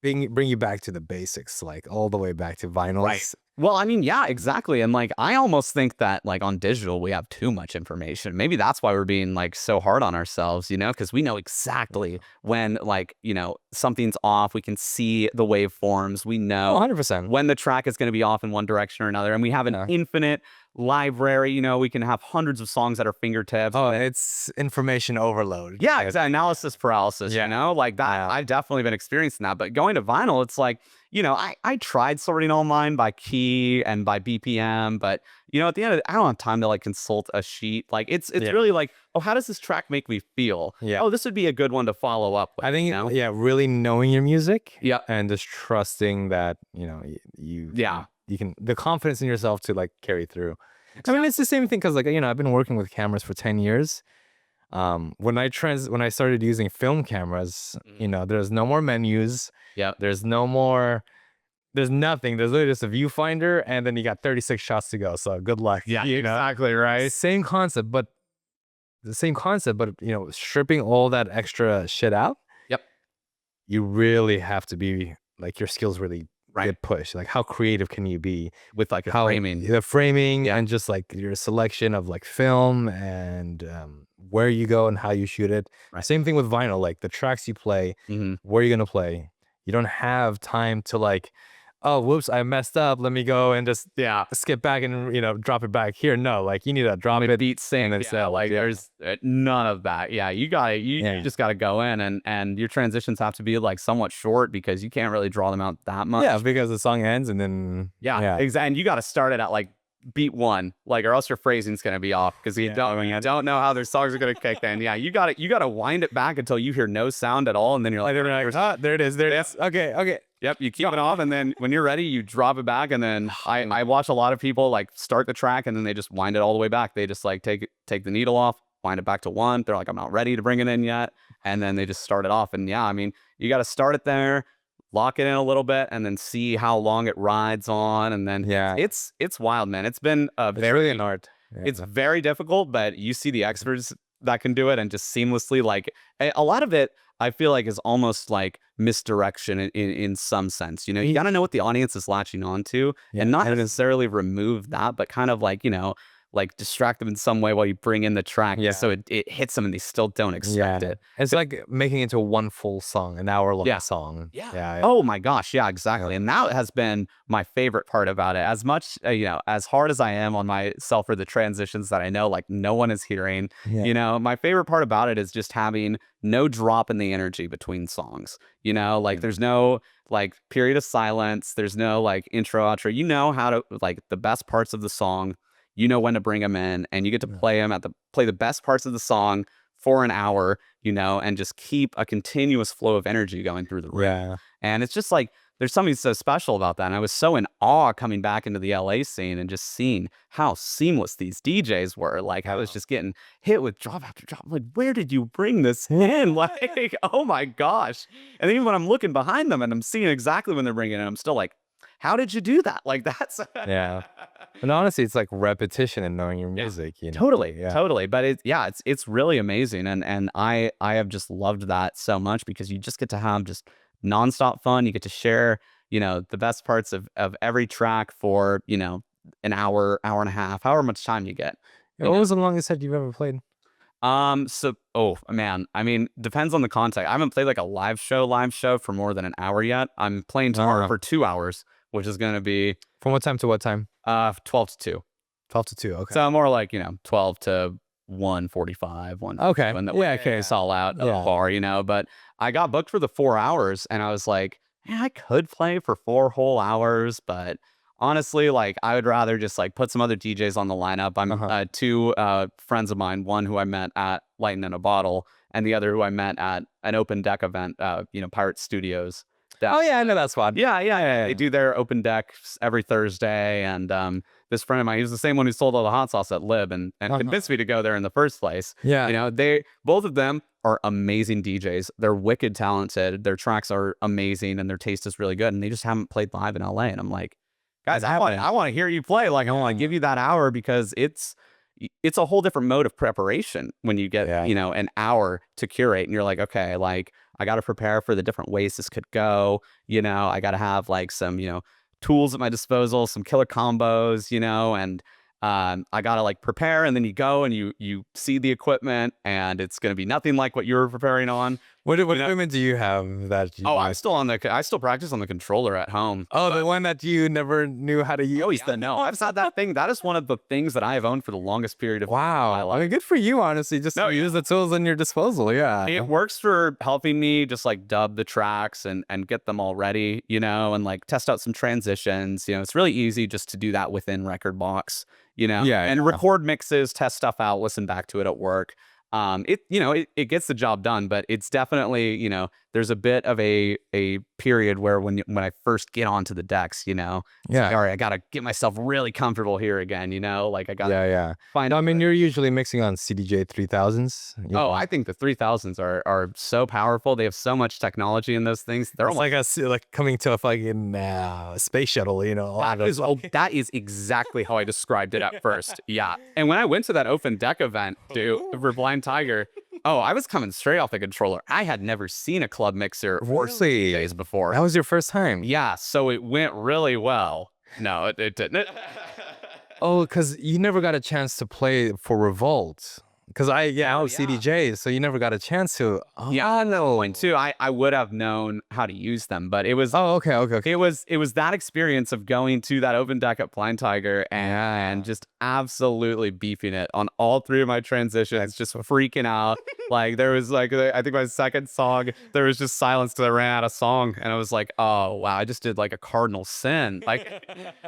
bring you back to the basics, like all the way back to vinyls. Right. Well, I mean, yeah, exactly. And like, I almost think that like on digital, we have too much information. Maybe that's why we're being like so hard on ourselves, because we know exactly when like, something's off. We can see the waveforms. We know 100% when the track is going to be off in one direction or another. And we have an infinite library. We can have hundreds of songs at our fingertips. Oh, it's information overload. Yeah, exactly. Analysis paralysis, like that. I've definitely been experiencing that. But going to vinyl, it's like, I tried sorting all mine by key and by BPM, but at the end of it, I don't have time to like consult a sheet. Like it's really like, oh, how does this track make me feel? Yeah. Oh, this would be a good one to follow up with. I think, really knowing your music. Yeah. And just trusting that, you can, the confidence in yourself to like carry through. I mean, it's the same thing because like, I've been working with cameras for 10 years. When I started using film cameras, there's no more menus. Yeah. There's nothing. There's literally just a viewfinder and then you got 36 shots to go. So good luck. Yeah, exactly right. Same concept, but stripping all that extra shit out. Yep. You really have to be like, your skills really get pushed. Like how creative can you be with like the framing and just like your selection of like film and where you go and how you shoot it. Same thing with vinyl, like the tracks you play, where you're gonna play. You don't have time to like, oh whoops, I messed up, let me go and just skip back and drop it back here. No, like you need to drop it, beat sync, and there's none of that. You just gotta go in and your transitions have to be like somewhat short because you can't really draw them out that much. Yeah, because the song ends and then exactly. And you gotta start it at like beat one, like, or else your phrasing's gonna be off because you don't know how their songs are gonna kick in. Yeah, you gotta wind it back until you hear no sound at all, and then you're like, ah, there it is, there it is. Okay. Yep, you keep it off, and then when you're ready, you drop it back, and then I watch a lot of people like start the track, and then they just wind it all the way back. They just like take the needle off, wind it back to one. They're like, I'm not ready to bring it in yet, and then they just start it off. And yeah, I mean, you got to start it there, lock it in a little bit, and then see how long it rides on, and then it's wild, man. It's been really an art. It's very difficult, but you see the experts that can do it and just seamlessly, like, a lot of it I feel like is almost like misdirection in some sense. You know, you got to know what the audience is latching on to and not necessarily remove that, but kind of like, you know, like distract them in some way while you bring in the track. So it hits them and they still don't expect it. It's like making it into one full song, an hour-long song. Oh my gosh. Yeah, exactly. And that has been my favorite part about it. As much, you know, as hard as I am on myself for the transitions that I know, like, no one is hearing, you know, my favorite part about it is just having no drop in the energy between songs. You know, like, there's no like period of silence. There's no like intro, outro. You know how to, like, the best parts of the song, you know when to bring them in, and you get to play them play the best parts of the song for an hour, you know, and just keep a continuous flow of energy going through the room. And it's just like, there's something so special about that. And I was so in awe coming back into the LA scene and just seeing how seamless these DJs were. Like, I was just getting hit with drop after drop. I'm like, where did you bring this in? Like, oh my gosh. And even when I'm looking behind them and I'm seeing exactly when they're bringing it in, I'm still like, how did you do that? Like, that's And honestly, it's like repetition and knowing your music. You know? Totally. But it's really amazing, and I have just loved that so much because you just get to have just nonstop fun. You get to share, you know, the best parts of every track for, you know, an hour, hour and a half, however much time you get. What was the longest set you've ever played? Oh man, I mean, depends on the context. I haven't played like a live show for more than an hour yet. I'm playing tomorrow for 2 hours, which is going to be from what time to what time? 12 to 2. 12 to 2. Okay. So more like, you know, 12 to 1:45, 1. Okay. It's all out of the bar, you know, but I got booked for the 4 hours and I was like, yeah, I could play for 4 whole hours, but honestly, like, I would rather just like put some other DJs on the lineup. I'm 2 friends of mine, one who I met at Lighten in a Bottle and the other who I met at an open deck event, you know, Pirate Studios. I know that spot. Yeah. They do their open decks every Thursday, and this friend of mine, he's the same one who sold all the hot sauce at Lib and convinced me to go there in the first place. You know, both of them are amazing DJs. They're wicked talented. Their tracks are amazing, and their taste is really good. And they just haven't played live in LA. And I'm like, guys, I want to hear you play. Like, I want to give you that hour because it's a whole different mode of preparation when you get, you know, an hour to curate, and you're like, okay, like, I got to prepare for the different ways this could go. You know, I got to have like some, you know, tools at my disposal, some killer combos, you know, and I got to like prepare, and then you go and you see the equipment and it's going to be nothing like what you were preparing on. What equipment do you have that you I still practice on the controller at home. Oh, the one that you never knew how to use? No, I've had that thing. That is one of the things that I have owned for the longest period of my life. I mean, good for you, honestly. Just use the tools in your disposal. Yeah. It works for helping me just like dub the tracks and get them all ready, you know, and like test out some transitions. You know, it's really easy just to do that within Rekordbox, you know, and record mixes, test stuff out, listen back to it at work. It gets the job done, but it's definitely, you know, there's a bit of a period where when I first get onto the decks, you know, like, all right, I got to get myself really comfortable here again, you know, like I got to find. I mean, you're usually mixing on CDJ 3000s. I think the 3000s are so powerful. They have so much technology in those things. They're almost like coming to a fucking space shuttle, you know. That is exactly how I described it at first. Yeah. And when I went to that open deck event, dude, for Blind Tiger, I was coming straight off the controller. I had never seen a club mixer or days before. That was your first time? Yeah, so it went really well. No, it didn't. Because you never got a chance to play for Revolt. Because I was CDJ, so you never got a chance to. Oh, Yeah, no. point two. I would have known how to use them, but it was Oh, okay. it was that experience of going to that open deck at Blind Tiger and just absolutely beefing it on all three of my transitions, just freaking out. Like there was like I think my second song, there was just silence because I ran out of song, and I was like, oh wow, I just did like a cardinal sin. Like,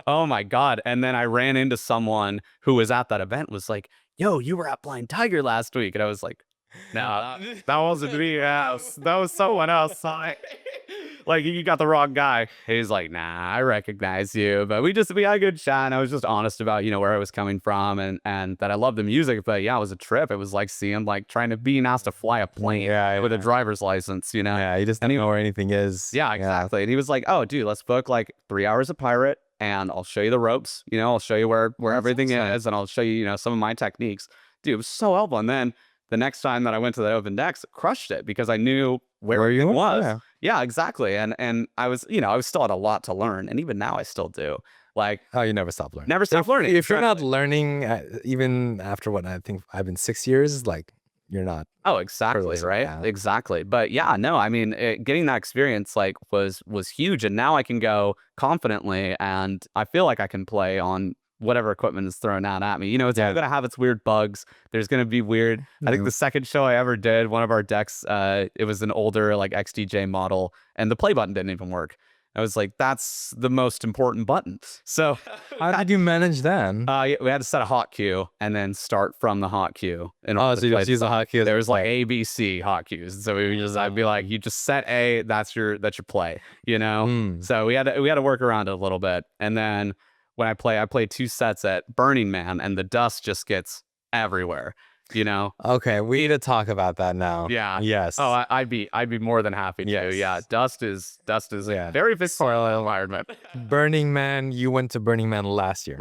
oh my god. And then I ran into someone who was at that event, was like, yo, you were at Blind Tiger last week, and I was like, no, that wasn't me. That was someone else. Like, you got the wrong guy. He's like, nah, I recognize you. But we had a good chat, and I was just honest about, where I was coming from and that I love the music. But yeah, it was a trip. It was like seeing, like, being asked to fly a plane with a driver's license, Yeah, you just don't know where anything is. Yeah, exactly. And he was like, oh, dude, let's book like 3 hours of pirate, and I'll show you the ropes. I'll show you where everything is, and I'll show you, some of my techniques. Dude, it was so helpful. And then the next time that I went to the open decks, crushed it because I knew where it was. Yeah, exactly. And I was, I was still had a lot to learn. And even now I still do. Like, oh, you never stop learning. Never stop learning. If you're not learning, even after what I think I've been 6 years, like you're not. Oh, exactly. Right. Yeah. Exactly. But yeah, no, I mean, getting that experience like was huge. And now I can go confidently, and I feel like I can play on whatever equipment is thrown out at me. It's going to have its weird bugs. There's going to be weird. I think the second show I ever did, one of our decks, it was an older like XDJ model, and the play button didn't even work. I was like, that's the most important button. So how did you manage that? We had to set a hot cue and then start from the hot cue. So you just use a hot cue. There was like A, B, C hot cues. So I'd be like, you just set A, that's your play, So we had to work around it a little bit. And then when I play 2 sets at Burning Man, and the dust just gets everywhere, Okay, we need to talk about that now. Yeah. Yes. Oh, I'd be more than happy to. Yes. Yeah. Dust is a very visceral environment. Burning Man, you went to Burning Man last year.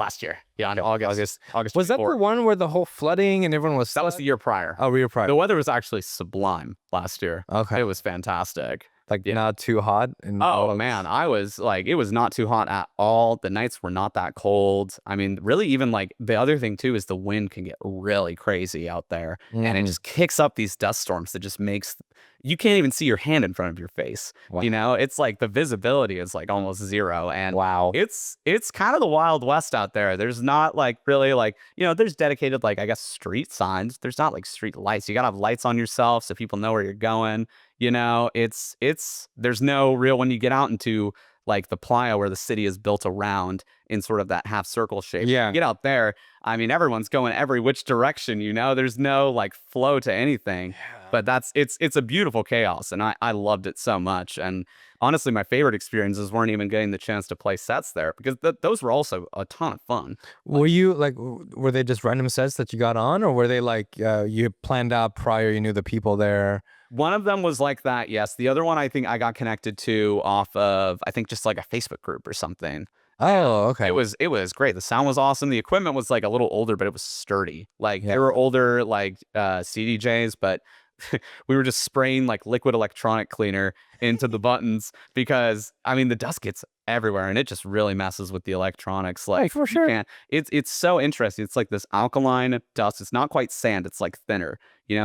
Yeah, in August. Was that the one where the whole flooding and everyone was? That was the year prior. Oh, year prior. The weather was actually sublime last year. Okay. It was fantastic. Like not too hot. Oh man, I was like, it was not too hot at all. The nights were not that cold. I mean, really, even like the other thing too is the wind can get really crazy out there, and it just kicks up these dust storms that just makes you can't even see your hand in front of your face. Wow. It's like the visibility is like almost zero, and wow, it's kind of the Wild West out there. There's not like really like there's dedicated like I guess street signs. There's not like street lights. You gotta have lights on yourself so people know where you're going. There's no real, when you get out into like the playa where the city is built around in sort of that half circle shape. Yeah. You get out there, I mean, everyone's going every which direction, there's no like flow to anything, but it's a beautiful chaos. And I loved it so much. And honestly, my favorite experiences weren't even getting the chance to play sets there, because those were also a ton of fun. Were they just random sets that you got on, or were they like you planned out prior, you knew the people there? One of them was like that, yes. The other one I think I got connected to off of, I think, just like a Facebook group or something. Oh, okay. It was great. The sound was awesome. The equipment was like a little older, but it was sturdy. Like they were older like CDJs, but we were just spraying like liquid electronic cleaner into the buttons, because I mean the dust gets everywhere and it just really messes with the electronics. Like, for sure. It's so interesting. It's like this alkaline dust. It's not quite sand. It's like thinner,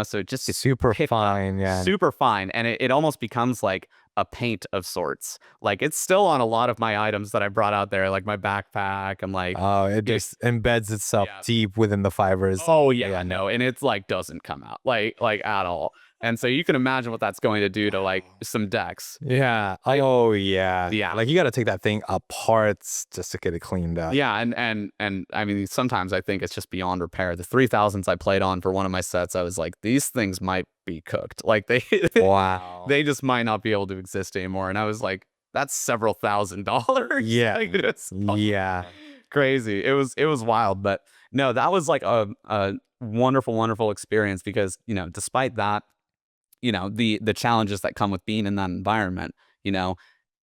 so it just gets super fine. Yeah, super fine, and it almost becomes like a paint of sorts. Like it's still on a lot of my items that I brought out there, like my backpack. I'm like, oh, it just embeds itself deep within the fibers. Oh yeah, no, and it's like doesn't come out like at all. And so you can imagine what that's going to do to like some decks. Yeah. Oh yeah. Yeah. Like you got to take that thing apart just to get it cleaned up. Yeah. And I mean, sometimes I think it's just beyond repair. The 3000s I played on for one of my sets, I was like, these things might be cooked. Like wow, they just might not be able to exist anymore. And I was like, that's several $1,000s. Yeah. Like, yeah. Crazy. It was wild. But no, that was like a wonderful, wonderful experience, because, despite that, the challenges that come with being in that environment,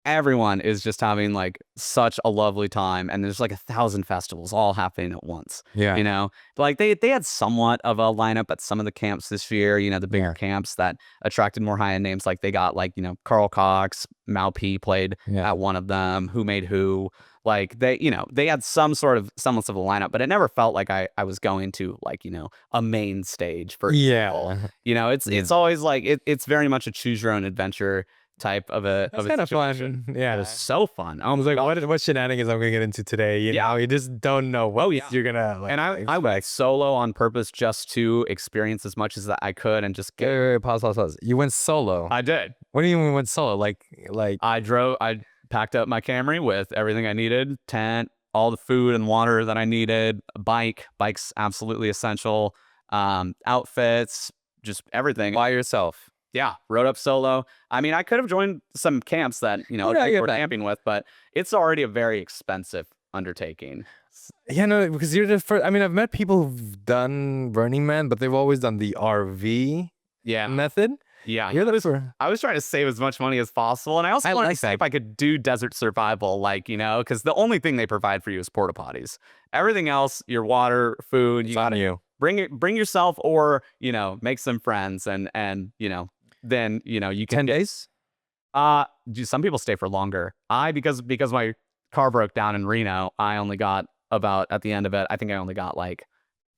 everyone is just having like such a lovely time, and there's like 1,000 festivals all happening at once. Yeah. Like they had somewhat of a lineup at some of the camps this year, the bigger camps that attracted more high-end names. Like they got like, Carl Cox, Mal P played at one of them, Who Made Who. Like they, they had some sort of semblance of a lineup, but it never felt like I was going to like, a main stage, for example. Yeah. It's always like it's very much a choose your own adventure type of a That's kind of situation. fun. It Yeah. was so fun. I was like, what shenanigans I'm gonna get into today? You know, you just don't know what you're gonna like. And I went solo on purpose just to experience as much as that I could and just get. Wait, pause. You went solo. I did. What do you mean you went solo? Like I packed up my Camry with everything I needed, tent, all the food and water that I needed, a bike's absolutely essential, outfits, just everything. by yourself. Yeah, rode up solo. I mean, I could have joined some camps that, I get we're that. camping with, but it's already a very expensive undertaking. Yeah, no, because you're the first. I mean, I've met people who've done Burning Man, but they've always done the RV method. Yeah. You're the first. I was trying to save as much money as possible, and I also wanted to see if I could do desert survival, like, because the only thing they provide for you is porta potties. Everything else, your water, food, It's on you. bring yourself, or make some friends, and then you can 10 days. some people stay for longer. Because my car broke down in Reno, I only got about, at the end of it, I think I only got like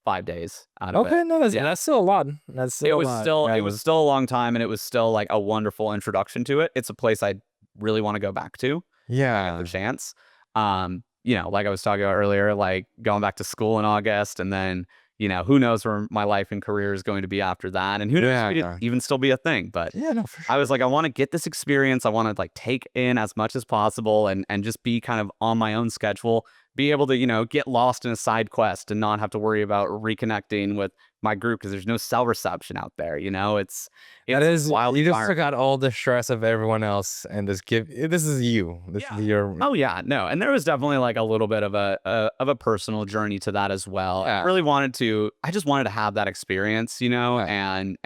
5 days out of it. Okay, no, that's still a lot. That's still It a was lot. still Yeah, it was still a long time, and it was still like a wonderful introduction to it. It's a place I really want to go back to. Yeah. The chance. Like I was talking about earlier, like going back to school in August, and then, who knows where my life and career is going to be after that, and who knows if it even still be a thing. But Yeah, no, for sure. I was like, I want to get this experience. I want to like take in as much as possible, and just be kind of on my own schedule, be able to, get lost in a side quest and not have to worry about reconnecting with my group, because there's no cell reception out there. It's That is wild. You just forgot all the stress of everyone else and just this is you. This is your. Oh yeah, no, and there was definitely like a little bit of a personal journey to that as well. Yeah. I just wanted to have that experience, and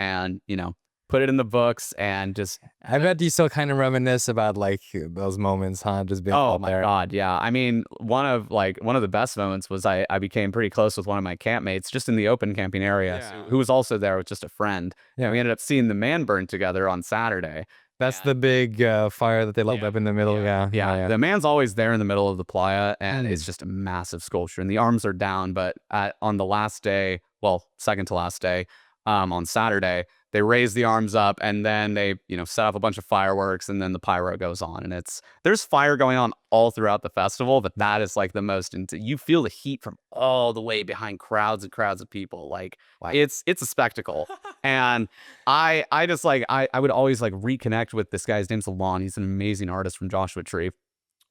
put it in the books, and just. I bet you still kind of reminisce about like those moments, huh? Just being Oh out my there. God, yeah. I mean, one of the best moments was I became pretty close with one of my campmates just in the open camping area, who was also there with just a friend. Yeah. We ended up seeing the man burn together on Saturday. That's the big fire that they light up in the middle. Yeah. The man's always there in the middle of the playa, and it's just a massive sculpture, and the arms are down. But on the last day, well, second to last day, on Saturday, they raise the arms up, and then they, set up a bunch of fireworks, and then the pyro goes on, and there's fire going on all throughout the festival, but that is like the most, you feel the heat from all the way behind crowds and crowds of people. Like, it's a spectacle. And I just like, I would always like reconnect with this guy's name's Alon. He's an amazing artist from Joshua Tree.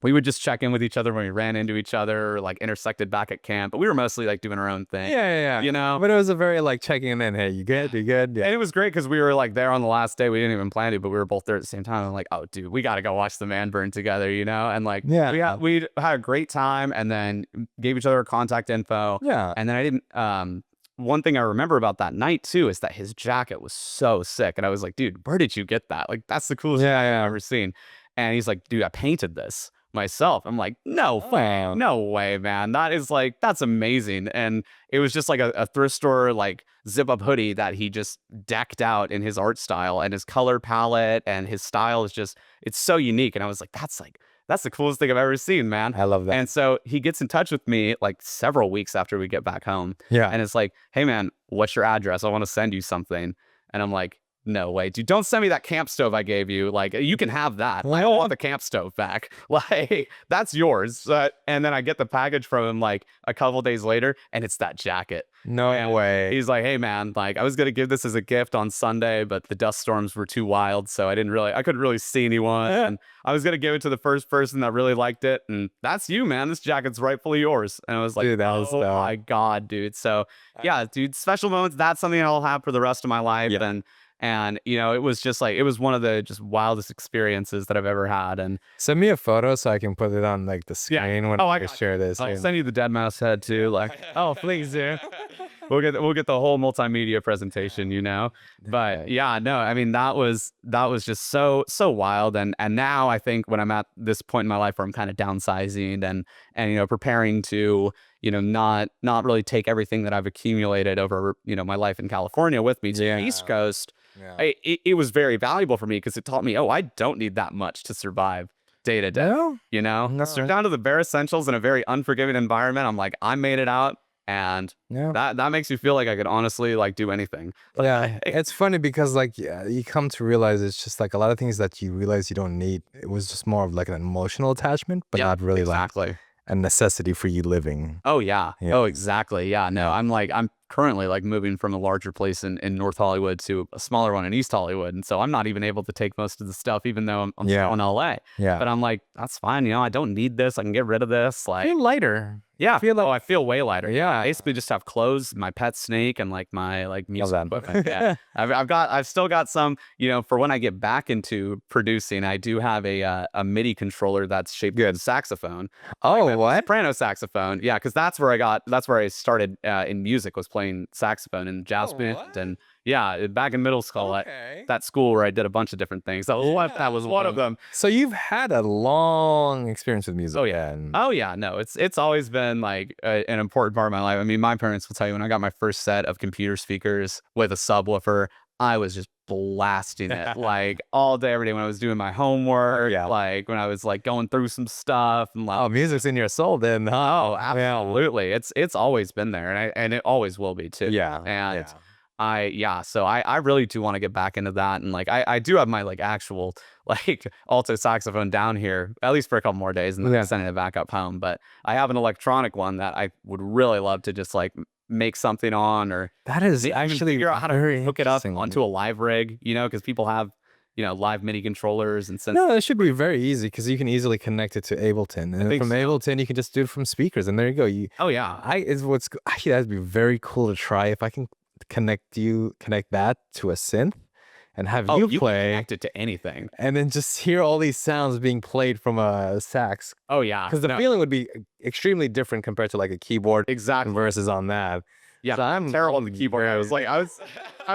We would just check in with each other when we ran into each other, or like intersected back at camp, but we were mostly like doing our own thing. Yeah. But it was a very like checking in. Hey, you good? You good? Yeah. And it was great because we were like there on the last day. We didn't even plan to, but we were both there at the same time. I'm like, oh, dude, we got to go watch the man burn together, And like, we had a great time, and then gave each other our contact info. Yeah. And then I didn't. One thing I remember about that night too is that his jacket was so sick, and I was like, dude, where did you get that? Like, that's the coolest thing I've ever seen. And he's like, dude, I painted this myself. I'm like, no way, man. That's amazing. And it was just like a thrift store like zip up hoodie that he just decked out in his art style, and his color palette and his style is just, it's so unique. And I was like, that's the coolest thing I've ever seen, man. I love that. And so he gets in touch with me like several weeks after we get back home. Yeah. And it's like, hey man, what's your address? I want to send you something. And I'm like, no way, dude, don't send me that camp stove I gave you. Like, you can have that. I don't want the camp stove back. Like, that's yours. And then I get the package from him like a couple days later, and it's that jacket. No way. He's like, hey man, like, I was going to give this as a gift on Sunday, but the dust storms were too wild, so I couldn't really see anyone. And I was going to give it to the first person that really liked it. And that's you, man. This jacket's rightfully yours. And I was like, dude, oh my God, dude. So yeah, dude, special moments. That's something I'll have for the rest of my life. Yeah. And it was just like, it was one of the just wildest experiences that I've ever had. And send me a photo so I can put it on like the screen when I share this. I'll send you the dead mouse head too. Like, oh, please do. We'll get the whole multimedia presentation, But yeah, no, I mean, that was just so wild. And now I think when I'm at this point in my life where I'm kind of downsizing and preparing to not really take everything that I've accumulated over my life in California with me to the East Coast. Yeah. It was very valuable for me because it taught me, I don't need that much to survive. day to day. No? You know, No. so down to the bare essentials in a very unforgiving environment. I'm like, I made it out, and Yeah. that makes me feel like I could honestly like do anything. Yeah, it's funny because like yeah, you come to realize it's just like a lot of things that you realize you don't need. It was just more of like an emotional attachment, but Yeah, not really like exactly. a necessity for you living. Oh yeah. Yeah. Oh, exactly. Yeah. No, I'm currently like moving from a larger place in North Hollywood to a smaller one in East Hollywood. And so I'm not even able to take most of the stuff, even though I'm Yeah. still in LA. Yeah. But I'm like, that's fine. You know, I don't need this. I can get rid of this. Like, Feel lighter. yeah. Feel like, Oh, I feel way lighter. yeah. I basically just have clothes, my pet snake, and like my like music that. equipment. Yeah. I've still got some, you know, for when I get back into producing. I do have a MIDI controller that's shaped like a saxophone. Oh, what? Soprano saxophone. Yeah, because that's where I started in music, was playing saxophone and jazz band. what? And yeah, back in middle school at Okay. that school where I did a bunch of different things. That was one of them. So you've had a long experience with music. Oh yeah. Oh yeah. No, it's always been like an important part of my life. I mean, my parents will tell you, when I got my first set of computer speakers with a subwoofer, I was just blasting it like all day, every day when I was doing my homework. Yeah. Like when I was like going through some stuff and like, Oh, music's in your soul then, huh? oh, absolutely. It's always been there, and it always will be too. Yeah. And yeah. so I really do want to get back into that. And like I do have my like actual like alto saxophone down here, at least for a couple more days, and then Yeah. sending it back up home. But I have an electronic one that I would really love to just like make something on, or That is even actually figure out how to very hook it up interesting. onto a live rig, you know, because people have, you know, live MIDI controllers and synth. No, it should be very easy because you can easily connect it to Ableton, and think from so. Ableton you can just do it from speakers, and there you go. Oh yeah. Actually that'd be very cool to try if I can connect that to a synth, and have Oh, you you can play, connect it to anything. and then just hear all these sounds being played from a sax. Oh yeah. Because the No, feeling would be extremely different compared to like a keyboard exactly. versus on that. Yeah, So I'm terrible on the keyboard. I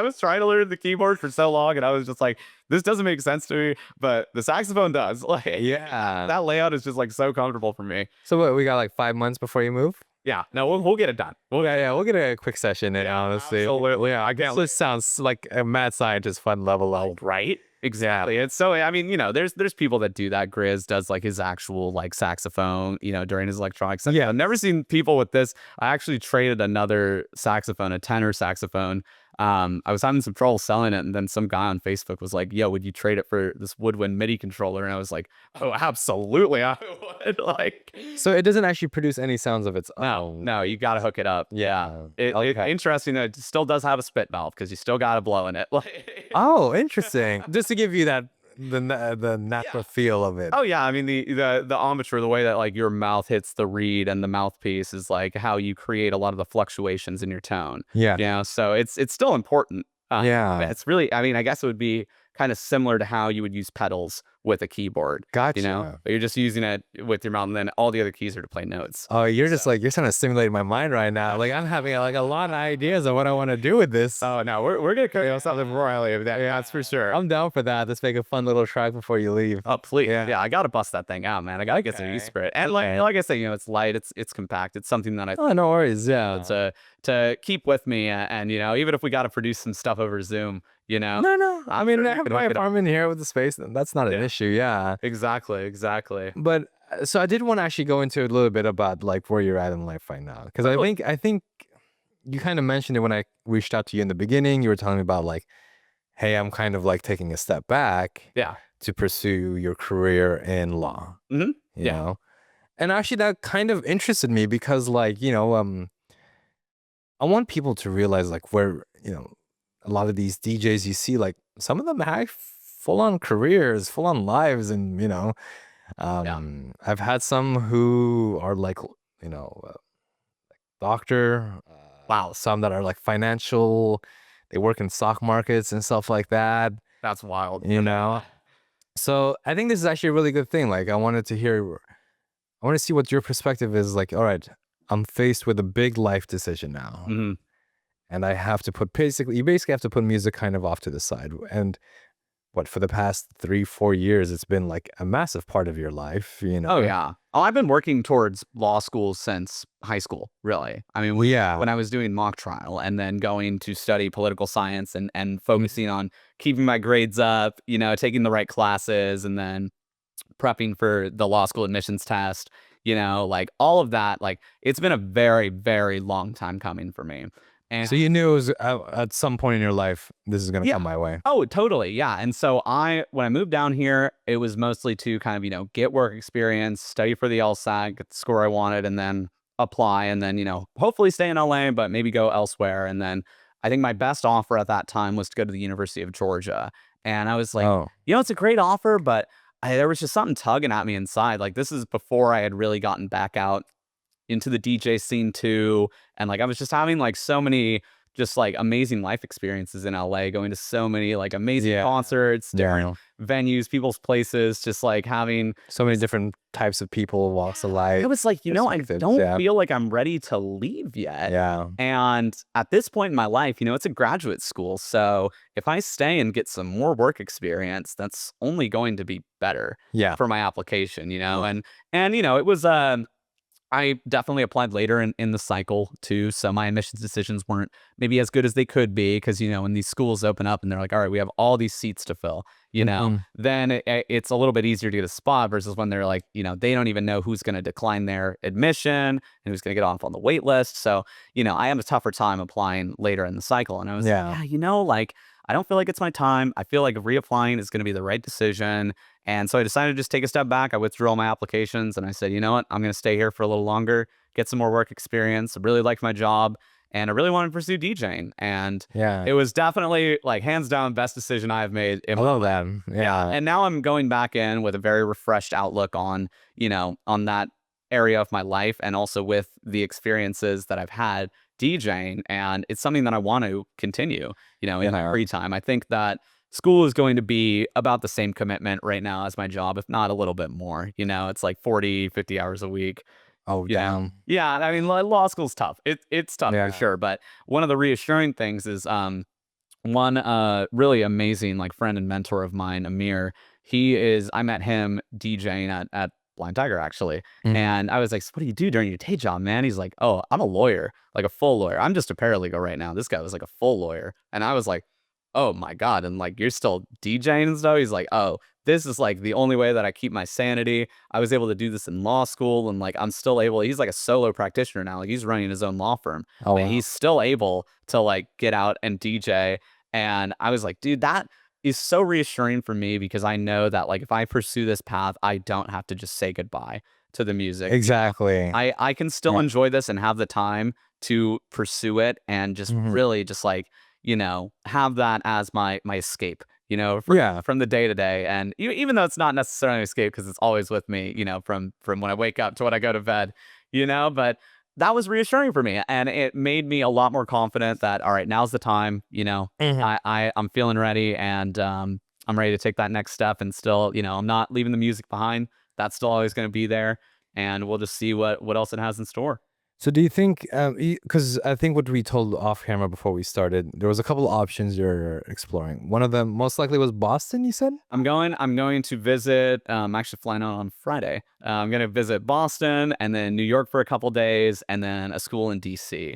was trying to learn the keyboard for so long, and I was just like, this doesn't make sense to me, but the saxophone does. Like, Yeah. that layout is just like so comfortable for me. So what, we got like 5 months before you move? Yeah, no, we'll get it done. We'll get a quick session in, honestly. Absolutely, yeah, I can't. This sounds like a mad scientist fun level out. Right? Exactly. And so, I mean, you know, there's people that do that. Grizz does like his actual like saxophone, you know, during his electronic set. Yeah. I've never seen people with this. I actually traded another saxophone, a tenor saxophone. I was having some trouble selling it, and then some guy on Facebook was like, yo, would you trade it for this woodwind MIDI controller? And I was like, oh, absolutely, I would. Like, So it doesn't actually produce any sounds of its own. no, you got to hook it up. Yeah. Interesting that it still does have a spit valve, because you still got to blow in it. Like, Oh, interesting. Just to give you that the natural feel of it. oh yeah, I mean the embouchure, the way that like your mouth hits the reed and the mouthpiece is like how you create a lot of the fluctuations in your tone. Yeah. You know, so it's still important. Yeah. It's really, I mean, I guess it would be kind of similar to how you would use pedals with a keyboard. Gotcha. You know, but you're just using it with your mouth, and then all the other keys are to play notes. Oh, you're just like, you're trying to stimulate my mind right now. Like I'm having like a lot of ideas of what I want to do with this. Oh no, we're gonna cook something royally of that. Yeah, that's for sure. I'm down for that. Let's make a fun little track before you leave. Oh please, yeah, I gotta bust that thing out, man. I gotta get some use for it. And like I said, you know, it's light, it's compact, it's something that I Oh, no worries. Yeah. to keep with me, and you know, even if we got to produce some stuff over Zoom, you know. No. I mean, I have could my hook it up. apartment here with the space. That's not an issue. Yeah. Exactly. But so I did want to actually go into a little bit about like where you're at in life right now, because I think you kind of mentioned it when I reached out to you in the beginning. You were telling me about like, hey, I'm kind of like taking a step back Yeah. to pursue your career in law. Mhm. You Yeah. know? And actually that kind of interested me because like, you know, I want people to realize like where, you know, a lot of these DJs you see, like some of them have full on careers, full on lives, and you know, I've had some who are like, you know, doctor, Wow. some that are like financial, they work in stock markets and stuff like that, That's wild. you know. So I think this is actually a really good thing. Like I want to see what your perspective is. Like, all right, I'm faced with a big life decision now. Hmm. And I have to you basically have to put music kind of off to the side. And for the past 3-4 years, it's been like a massive part of your life, you know? Oh yeah. Oh, I've been working towards law school since high school, really. I mean, Yeah. when I was doing mock trial and then going to study political science and focusing on keeping my grades up, you know, taking the right classes, and then prepping for the law school admissions test, like all of that, like it's been a very, very long time coming for me. And So you knew it was at some point in your life, this is going to yeah. come my way. Oh, totally. Yeah. And so when I moved down here, it was mostly to kind of, get work experience, study for the LSAT, get the score I wanted, and then apply. And then, hopefully stay in LA, but maybe go elsewhere. And then I think my best offer at that time was to go to the University of Georgia. And I was like, Oh, it's a great offer, but there was just something tugging at me inside. Like, this is before I had really gotten back out into the DJ scene too. And like I was just having like so many just like amazing life experiences in LA, going to so many like amazing concerts, different venues, people's places, just like having so many different types of people, walks of life. I was like, I don't feel like I'm ready to leave yet. Yeah. And at this point in my life, it's a graduate school. So if I stay and get some more work experience, that's only going to be better for my application, and it was I definitely applied later in the cycle too, so my admissions decisions weren't maybe as good as they could be because, when these schools open up and they're like, all right, we have all these seats to fill, then it's a little bit easier to get a spot versus when they're like, they don't even know who's going to decline their admission and who's going to get off on the wait list. So, I have a tougher time applying later in the cycle. And I was like, like, I don't feel like it's my time. I feel like reapplying is going to be the right decision. And so I decided to just take a step back. I withdrew all my applications and I said, you know what? I'm going to stay here for a little longer, get some more work experience. I really liked my job and I really wanted to pursue DJing. And it was definitely like hands down best decision I've made. I love that. Yeah. And now I'm going back in with a very refreshed outlook on, on that area of my life and also with the experiences that I've had DJing. And it's something that I want to continue, in my free time. I think that school is going to be about the same commitment right now as my job, if not a little bit more. It's like 40, 50 hours a week. Oh, damn. Yeah. I mean, law school's tough. It's tough for sure. But one of the reassuring things is one really amazing like friend and mentor of mine, Amir. I met him DJing at Blind Tiger actually. And I was like, so what do you do during your day job, man? He's like, oh, I'm a lawyer, like a full lawyer. I'm just a paralegal right now. This guy was like a full lawyer. And I was like, oh my God. And like, you're still DJing and stuff? He's like, oh, this is like the only way that I keep my sanity. I was able to do this in law school and like, I'm still able, he's like a solo practitioner now. Like he's running his own law firm. Oh, wow. He's still able to like get out and DJ. And I was like, dude, that is so reassuring for me because I know that like if I pursue this path, I don't have to just say goodbye to the music. Exactly. I can still enjoy this and have the time to pursue it and just really just like, have that as my escape, from the day to day. And even though it's not necessarily an escape because it's always with me, from when I wake up to when I go to bed, but that was reassuring for me. And it made me a lot more confident that, all right, now's the time, I'm feeling ready and I'm ready to take that next step and still, I'm not leaving the music behind. That's still always going to be there. And we'll just see what else it has in store. So do you think, because I think what we told off camera before we started, there was a couple of options you're exploring. One of them most likely was Boston, you said? I'm going to visit, I'm actually flying out on Friday. I'm going to visit Boston and then New York for a couple days and then a school in DC.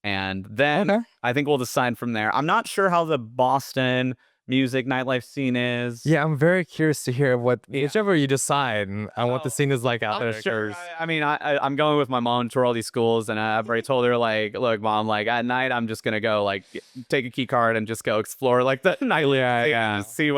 And then I think we'll decide from there. I'm not sure how the Boston music nightlife scene is. Yeah, I'm very curious to hear whichever you decide and what the scene is like out there. Sure. I mean, I'm going with my mom to all these schools, and I've already told her like, look, mom, like at night I'm just gonna go like take a key card and just go explore like the nightlife, see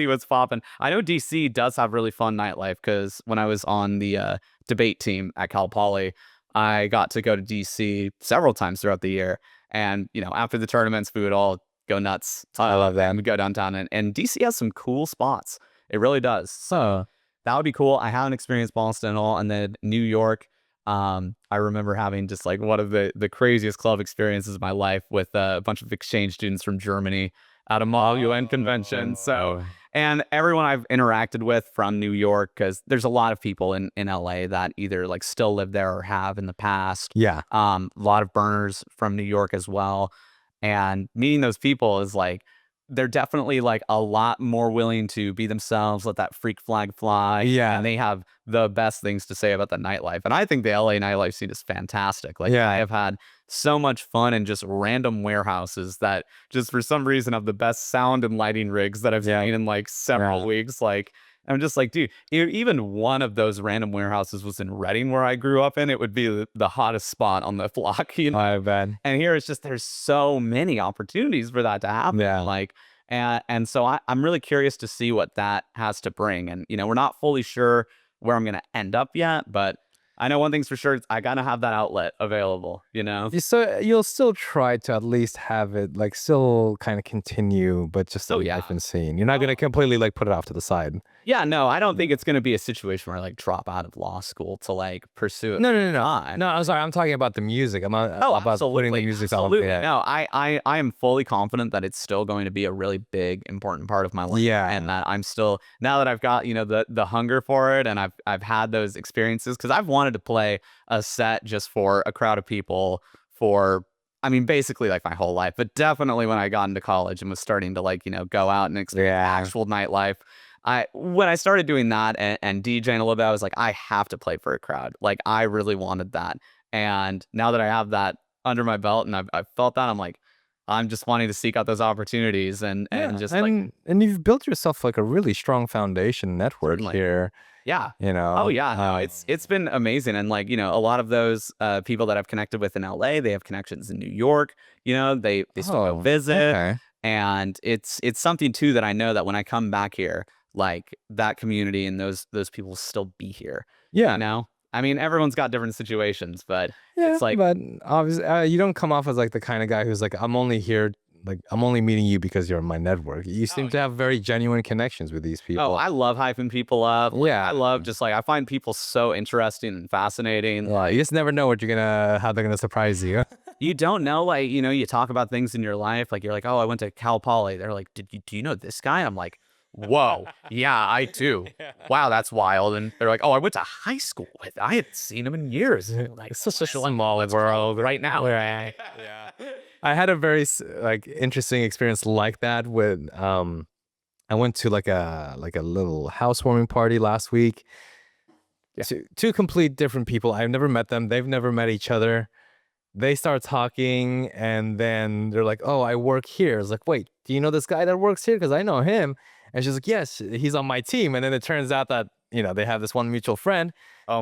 what's popping. I know DC does have really fun nightlife because when I was on the debate team at Cal Poly, I got to go to DC several times throughout the year, and after the tournaments, we would all go nuts. I love that. We go downtown and DC has some cool spots. It really does. So that would be cool. I haven't experienced Boston at all. And then New York, I remember having just like one of the craziest club experiences of my life with a bunch of exchange students from Germany at a Mall UN convention. So, and everyone I've interacted with from New York, because there's a lot of people in LA that either like still live there or have in the past. Yeah. A lot of burners from New York as well. And meeting those people is like, they're definitely like a lot more willing to be themselves, let that freak flag fly. Yeah. And they have the best things to say about the nightlife. And I think the LA nightlife scene is fantastic. Like, I have had so much fun in just random warehouses that just for some reason have the best sound and lighting rigs that I've seen in like several weeks. Like, I'm just like, dude, even one of those random warehouses was in Reading where I grew up in, it would be the hottest spot on the block, you know? I bet. And here it's just there's so many opportunities for that to happen. Yeah. Like, and so I'm really curious to see what that has to bring. And you know, we're not fully sure where I'm gonna end up yet, but I know one thing's for sure, I gotta have that outlet available, you know? So you'll still try to at least have it like still kind of continue, but just a Oh life yeah. and scene. You're not gonna completely like put it off to the side. Yeah, no, I don't think it's gonna be a situation where I like drop out of law school to like pursue it. No. Not. No, I'm sorry. I'm talking about the music. I'm not Oh, about putting the absolutely, music on. absolutely. Yeah. No, I am fully confident that it's still going to be a really big, important part of my life. Yeah. And that I'm still, now that I've got, you know, the hunger for it, and I've had those experiences, because I've wanted to play a set just for a crowd of people for, I mean, basically like my whole life, but definitely when I got into college and was starting to like, you know, go out and experience Yeah. actual nightlife. When I started doing that and DJing a little bit, I was like, I have to play for a crowd. Like I really wanted that. And now that I have that under my belt and I've felt that, I'm like, I'm just wanting to seek out those opportunities and just like, And you've built yourself like a really strong foundation network certainly. here. Yeah. You know. Oh yeah, no, it's been amazing. And like, you know, a lot of those people that I've connected with in LA, they have connections in New York, you know, they still go visit. Okay. And it's something too that I know that when I come back here, like that community and those people will still be here. Yeah. You know? I mean, everyone's got different situations, but Yeah, it's like, but obviously, you don't come off as like the kind of guy who's like, I'm only here, like I'm only meeting you because you're in my network. You seem to have very genuine connections with these oh, people. I love hyping people up. Like, Yeah. I love just like I find people so interesting and fascinating. You just never know how they're gonna surprise you. You don't know, like, you know, you talk about things in your life, like you're like, oh, I went to Cal Poly. They're like, do you know this guy? I'm like, whoa, yeah, I do. Wow, that's wild. And they're like, oh, I went to high school with. I hadn't seen him in years. Like, It's such a small world right now. Yeah. I had a very like interesting experience like that with I went to like a little housewarming party last week. Yeah. Two complete different people. I've never met them. They've never met each other. They start talking and then they're like, oh, I work here. It's like, wait, do you know this guy that works here? Because I know him. And she's like, yes, he's on my team. And then it turns out that, you know, they have this one mutual friend.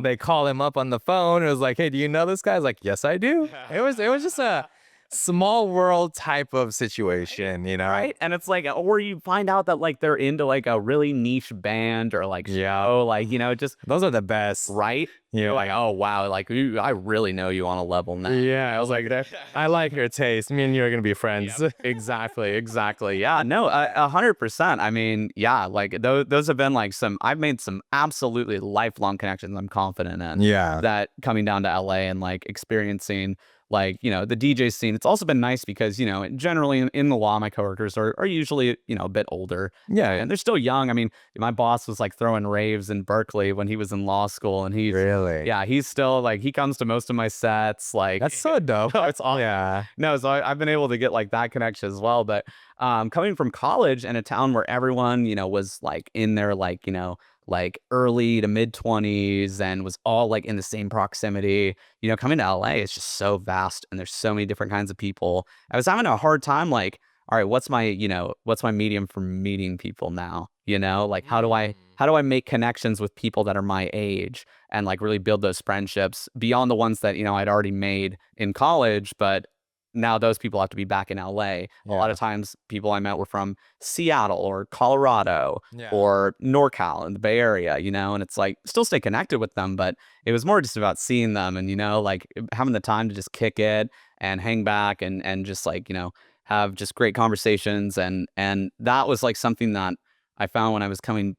They call him up on the phone. It was like, hey, do you know this guy? I was like, yes, I do. It was just a small world type of situation, you know? Right. And it's like, or you find out that like they're into like a really niche band or like show, like, you know, just Those are the best. right. Yeah. You're like, oh wow, like I really know you on a level now. Yeah. I was like, I like your taste. Me and you are going to be friends. Yep, exactly. Yeah, no, 100%. I mean, yeah, like those have been like I've made some absolutely lifelong connections. I'm confident in. Yeah. That coming down to LA and like experiencing like, you know, the DJ scene. It's also been nice because, you know, generally in the law, my coworkers are usually, you know, a bit older. Yeah. And they're still young. I mean, my boss was like throwing raves in Berkeley when he was in law school, and he's Really? yeah, he's still like, he comes to most of my sets. Like, That's so dope. it's awesome. Yeah. No, so I've been able to get like that connection as well. But coming from college in a town where everyone, you know, was like in their like, you know, like early to mid 20s and was all like in the same proximity, you know, coming to LA is just so vast and there's so many different kinds of people. I was having a hard time like, all right, what's my medium for meeting people now? You know, like how do I make connections with people that are my age and like really build those friendships beyond the ones that, you know, I'd already made in college, but now those people have to be back in LA. A lot of times people I met were from Seattle or Colorado or NorCal in the Bay Area, you know, and it's like still stay connected with them, but it was more just about seeing them and, you know, like having the time to just kick it and hang back and just like, you know, have just great conversations. And that was like something that I found when I was coming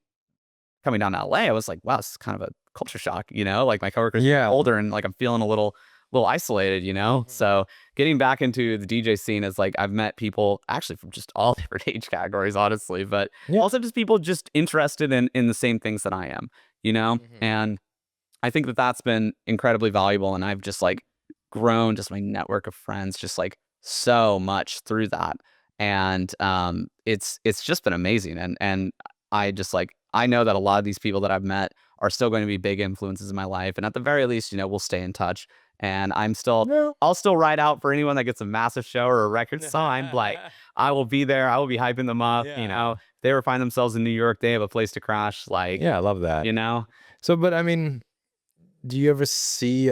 down to LA. I was like, wow, this is kind of a culture shock, you know, like my coworkers are older and like I'm feeling a little isolated, you know? So getting back into the DJ scene is like, I've met people actually from just all different age categories, honestly, but also just people just interested in the same things that I am, you know? And I think that that's been incredibly valuable. And I've just like grown just my network of friends, just like so much through that. And it's just been amazing. And I just like, I know that a lot of these people that I've met are still going to be big influences in my life. And at the very least, you know, we'll stay in touch. And I'll still ride out for anyone that gets a massive show or a record signed. Like I will be there. I will be hyping them up. You know, if they ever find themselves in New York, they have a place to crash. Like, Yeah, I love that. you know, So, but I mean, do you ever see,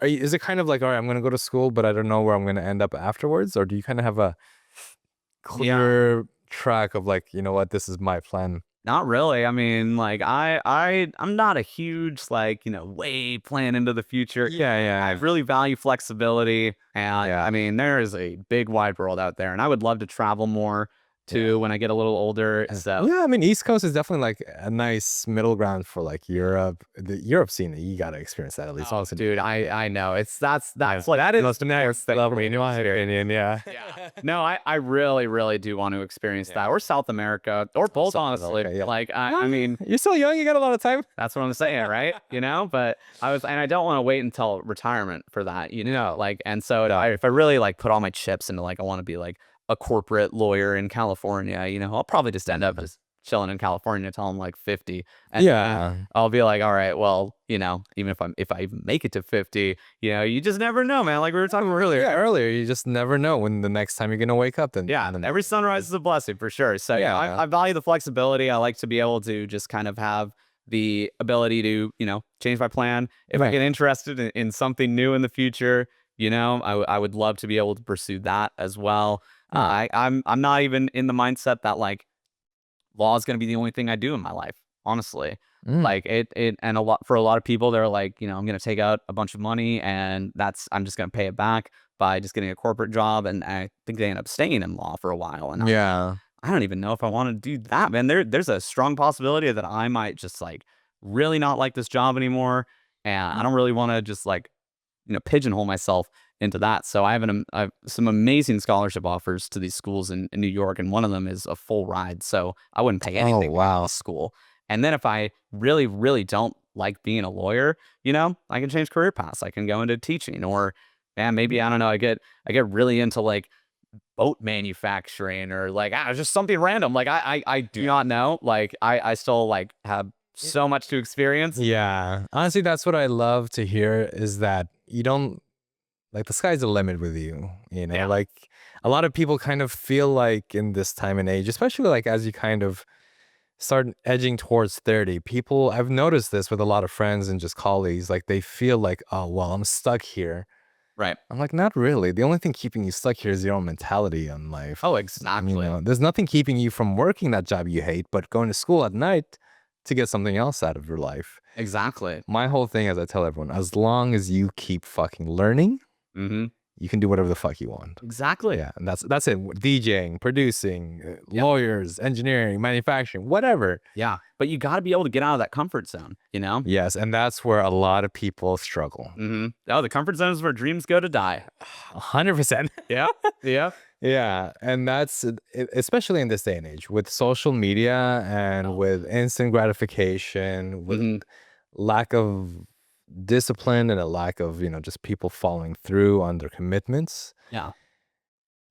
is it kind of like, all right, I'm going to go to school, but I don't know where I'm going to end up afterwards? Or do you kind of have a yeah. clear track of like, you know what, this is my plan? Not really. I mean, like I'm not a huge like, way plan into the future. Yeah, I yeah, really value flexibility. And yeah, I mean, there is a big wide world out there. And I would love to travel more yeah. too when I get a little older. So Yeah, I mean, East Coast is definitely like a nice middle ground for like Europe. The Europe scene, you got to experience that at least oh, once. dude, I know. That's like That the is most nice thing for me in to my experience. opinion. Yeah. Yeah. No, I really, really do want to experience that. Or South America. Or both, South honestly. America, yeah. Like I mean, You're still young. You got a lot of time. that's what I'm saying, right? But and I don't want to wait until retirement for that, No. like, and so No. if I really like put all my chips into like, I want to be like a corporate lawyer in California, I'll probably just end up just chilling in California until I'm like 50. And Yeah. I'll be like, all right, well, even if I even make it to 50, you just never know, man. Like we were talking earlier. Yeah, earlier. You just never know when the next time you're gonna wake up. Then Yeah, every sunrise is a blessing for sure. So yeah, Yeah. I value the flexibility. I like to be able to just kind of have the ability to, change my plan. If I Right. get interested in something new in the future, I would love to be able to pursue that as well. Yeah. I'm not even in the mindset that like law is going to be the only thing I do in my life, honestly. Mm. Like and for a lot of people, they're like, I'm going to take out a bunch of money and I'm just going to pay it back by just getting a corporate job. And I think they end up staying in law for a while. And Yeah. I don't even know if I want to do that, man. There's a strong possibility that I might just like really not like this job anymore. And I don't really want to just like, pigeonhole myself into that. So I have some amazing scholarship offers to these schools in New York, and one of them is a full ride. So I wouldn't pay Oh anything wow. to school. And then if I really, really don't like being a lawyer, I can change career paths. I can go into teaching, or man, maybe I don't know. I get really into like boat manufacturing or like just something random. Like I do not know. Like I still like have so much to experience. Yeah. Honestly, that's what I love to hear is that you don't like the sky's the limit with you. Yeah. Like a lot of people kind of feel like in this time and age, especially like as you kind of start edging towards 30, people, I've noticed this with a lot of friends and just colleagues, like they feel like, oh, well, I'm stuck here. Right. I'm like, not really. The only thing keeping you stuck here is your own mentality on life. Oh, exactly. There's nothing keeping you from working that job you hate, but going to school at night to get something else out of your life. Exactly. My whole thing, as I tell everyone, as long as you keep fucking learning, Mm-hmm. you can do whatever the fuck you want. Exactly. Yeah, and that's it. DJing, producing, lawyers, engineering, manufacturing, whatever. Yeah. But you got to be able to get out of that comfort zone, Yes, and that's where a lot of people struggle. Mm-hmm. Oh, the comfort zone is where dreams go to die. 100%. Yeah. Yeah. Yeah, and that's especially in this day and age with social media and with instant gratification, with Mm-hmm. lack of discipline and a lack of, just people following through on their commitments. Yeah.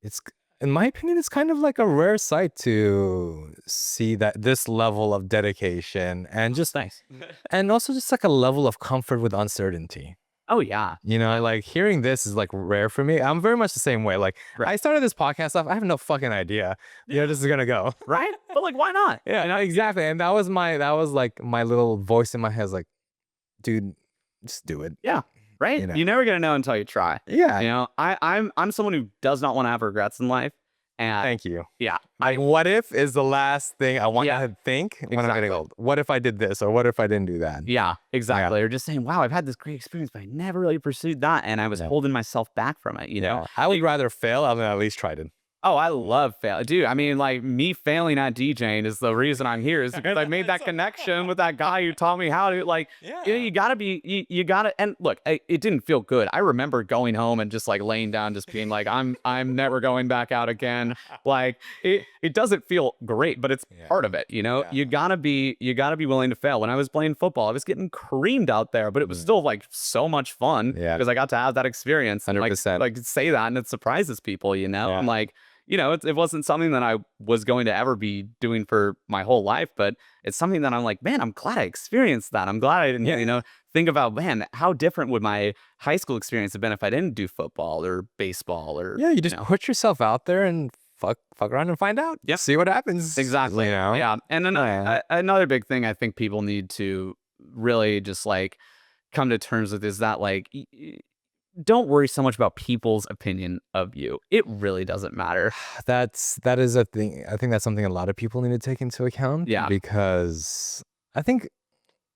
It's, in my opinion, it's kind of like a rare sight to see that this level of dedication and just Nice. and also just like a level of comfort with uncertainty. Oh, yeah. Like hearing this is like rare for me. I'm very much the same way. Like Right. I started this podcast off, I have no fucking idea. This is gonna go. Right. But like, why not? Yeah, no, exactly. And that was like my little voice in my head, is like, dude, just do it. Yeah. Right. You're never going to know until you try. Yeah. I'm someone who does not want to have regrets in life. And Thank you. yeah, Like, what if is the last thing I want to think when I'm Exactly. getting old. What if I did this, or what if I didn't do that? yeah, exactly. Or just saying, wow, I've had this great experience, but I never really pursued that. And I was holding myself back from it, I would rather fail than at least tried it. Oh, I love fail. Dude, I mean, like me failing at DJing is the reason I'm here, is because I made that connection with that guy who taught me how to, like, you gotta be, you gotta, and look, it didn't feel good. I remember going home and just like laying down, just being like, I'm never going back out again. Like it doesn't feel great, but it's part of it, You gotta be willing to fail. When I was playing football, I was getting creamed out there, but it was still like so much fun because I got to have that experience and 100%. like say that, and it surprises people, I'm like, it wasn't something that I was going to ever be doing for my whole life, but it's something that I'm like, man, I'm glad I experienced that. I'm glad I didn't, think about, man, how different would my high school experience have been if I didn't do football or baseball or, Yeah, you just put yourself out there and fuck around and find out. Yep. See what happens. Exactly. You know? Yeah. And then another big thing I think people need to really just like come to terms with is that like don't worry so much about people's opinion of you. It really doesn't matter. That is a thing. I think that's something a lot of people need to take into account. Yeah. Because I think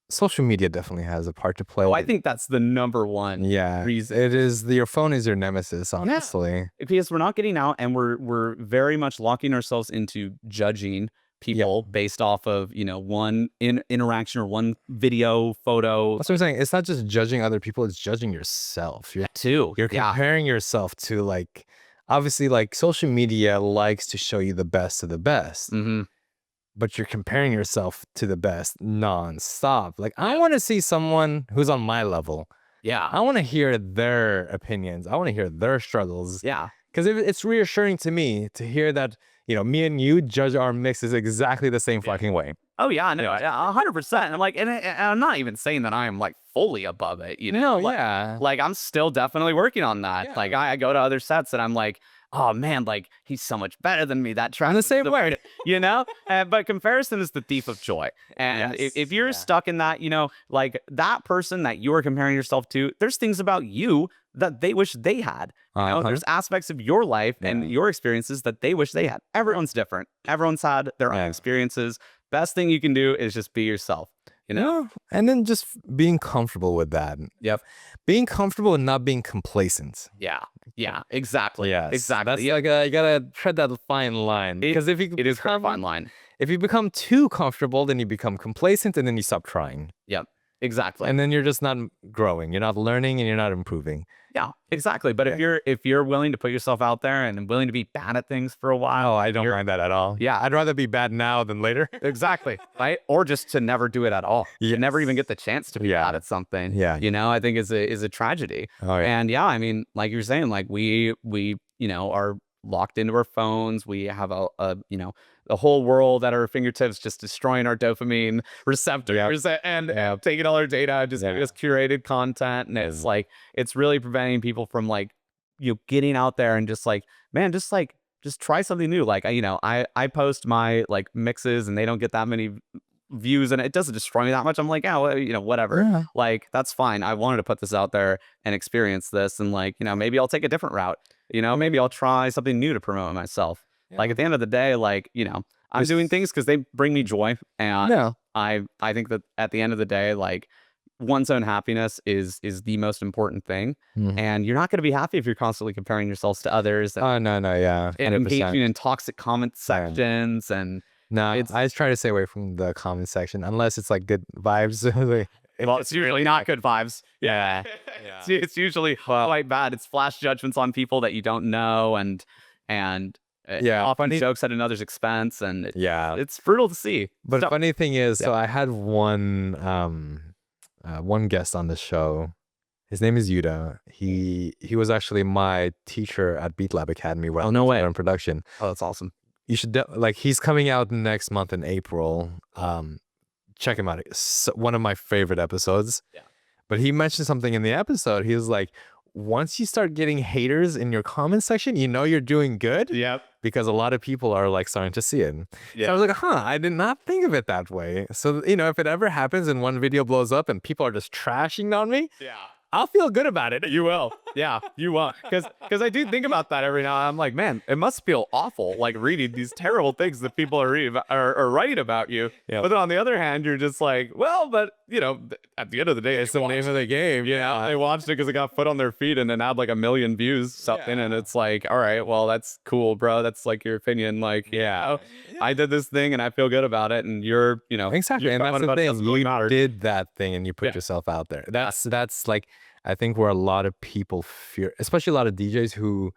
social media definitely has a part to play. Oh, I think that's the number one reason. It is. Your phone is your nemesis, honestly. Because we're not getting out and we're very much locking ourselves into judging people based off of, you know, one interaction or one video, photo. That's what I'm saying. It's not just judging other people, it's judging yourself. You're comparing yourself to, like, obviously, like, social media likes to show you the best of the best. But you're comparing yourself to the best nonstop. Like, I want to see someone who's on my level. Yeah. I want to hear their opinions. I want to hear their struggles. Yeah. Because it's reassuring to me to hear that, you know, me and you judge our mixes exactly the same fucking way. Oh, yeah, no, 100%. I'm like, and I'm not even saying that I'm like fully above it, you know? No, like I'm still definitely working on that. Yeah. Like I go to other sets and I'm like, oh man, like he's so much better than me. That track, I'm the same way, you know. But comparison is the thief of joy. And if you're stuck in that, you know, like that person that you are comparing yourself to, there's things about you that they wish they had. You know, there's aspects of your life and your experiences that they wish they had. Everyone's different. Everyone's had their own experiences. Best thing you can do is just be yourself. You know, and then just being comfortable with that. Yep. Being comfortable and not being complacent. Yeah. Yeah. Exactly. Yes. Exactly. That's like you gotta tread that fine line. Because if you it is a fine line. If you become too comfortable, then you become complacent, and then you stop trying. Yep. Exactly. And then you're just not growing. You're not learning, and you're not improving. Yeah, exactly. But if you're willing to put yourself out there and willing to be bad at things for a while, I don't mind that at all. Yeah, I'd rather be bad now than later. Exactly. Right? Or just to never do it at all. You never even get the chance to be bad at something. Yeah. You know, I think is a tragedy. Oh, yeah. And yeah, I mean, like you're saying, like we you know are locked into our phones. We have a you know, the whole world at our fingertips, just destroying our dopamine receptors and taking all our data, just curated content. And it's like, it's really preventing people from like, you know, getting out there and just like, man, just try something new. Like, you know, I post my like mixes and they don't get that many views and it doesn't destroy me that much. I'm like, yeah, well, you know, whatever. Yeah. Like, that's fine. I wanted to put this out there and experience this. And like, you know, maybe I'll take a different route. You know, maybe I'll try something new to promote myself. Yeah. Like at the end of the day, like, you know, I'm doing things because they bring me joy. And I think that at the end of the day, like one's own happiness is the most important thing. And you're not going to be happy if you're constantly comparing yourselves to others. And, yeah. 100%. And engaging in toxic comment sections. And no, I just try to stay away from the comment section unless it's like good vibes. Well, it's usually not good vibes. Yeah. It's usually quite bad. It's flash judgments on people that you don't know and often jokes at another's expense, and it's brutal to see. But the funny thing is, so I had one guest on the show. His name is Yuda. He was actually my teacher at Beat Lab Academy. Oh, no way. In production. Oh, that's awesome. You should like, he's coming out next month in April. Check him out. It's one of my favorite episodes. Yeah. But he mentioned something in the episode. He was like, once you start getting haters in your comment section, you know you're doing good. Yep. Because a lot of people are like starting to see it. Yeah. So I was like, I did not think of it that way. So, you know, if it ever happens and one video blows up and people are just trashing on me, I'll feel good about it. You will. Yeah, you will. Because I do think about that every now and then. I'm like, man, it must feel awful, like reading these terrible things that people are reading are writing about you. Yep. But then on the other hand, you're just like, well, but you know, at the end of the day, it's the name of the game. You know, they watched it because it got put on their feed and then had like 1 million views, something, and it's like, all right, well, that's cool, bro. That's like your opinion. Like, I did this thing and I feel good about it, and you're, you know, exactly. And that's the thing. You did that thing and you put yourself out there. That's like, I think where a lot of people fear, especially a lot of DJs who,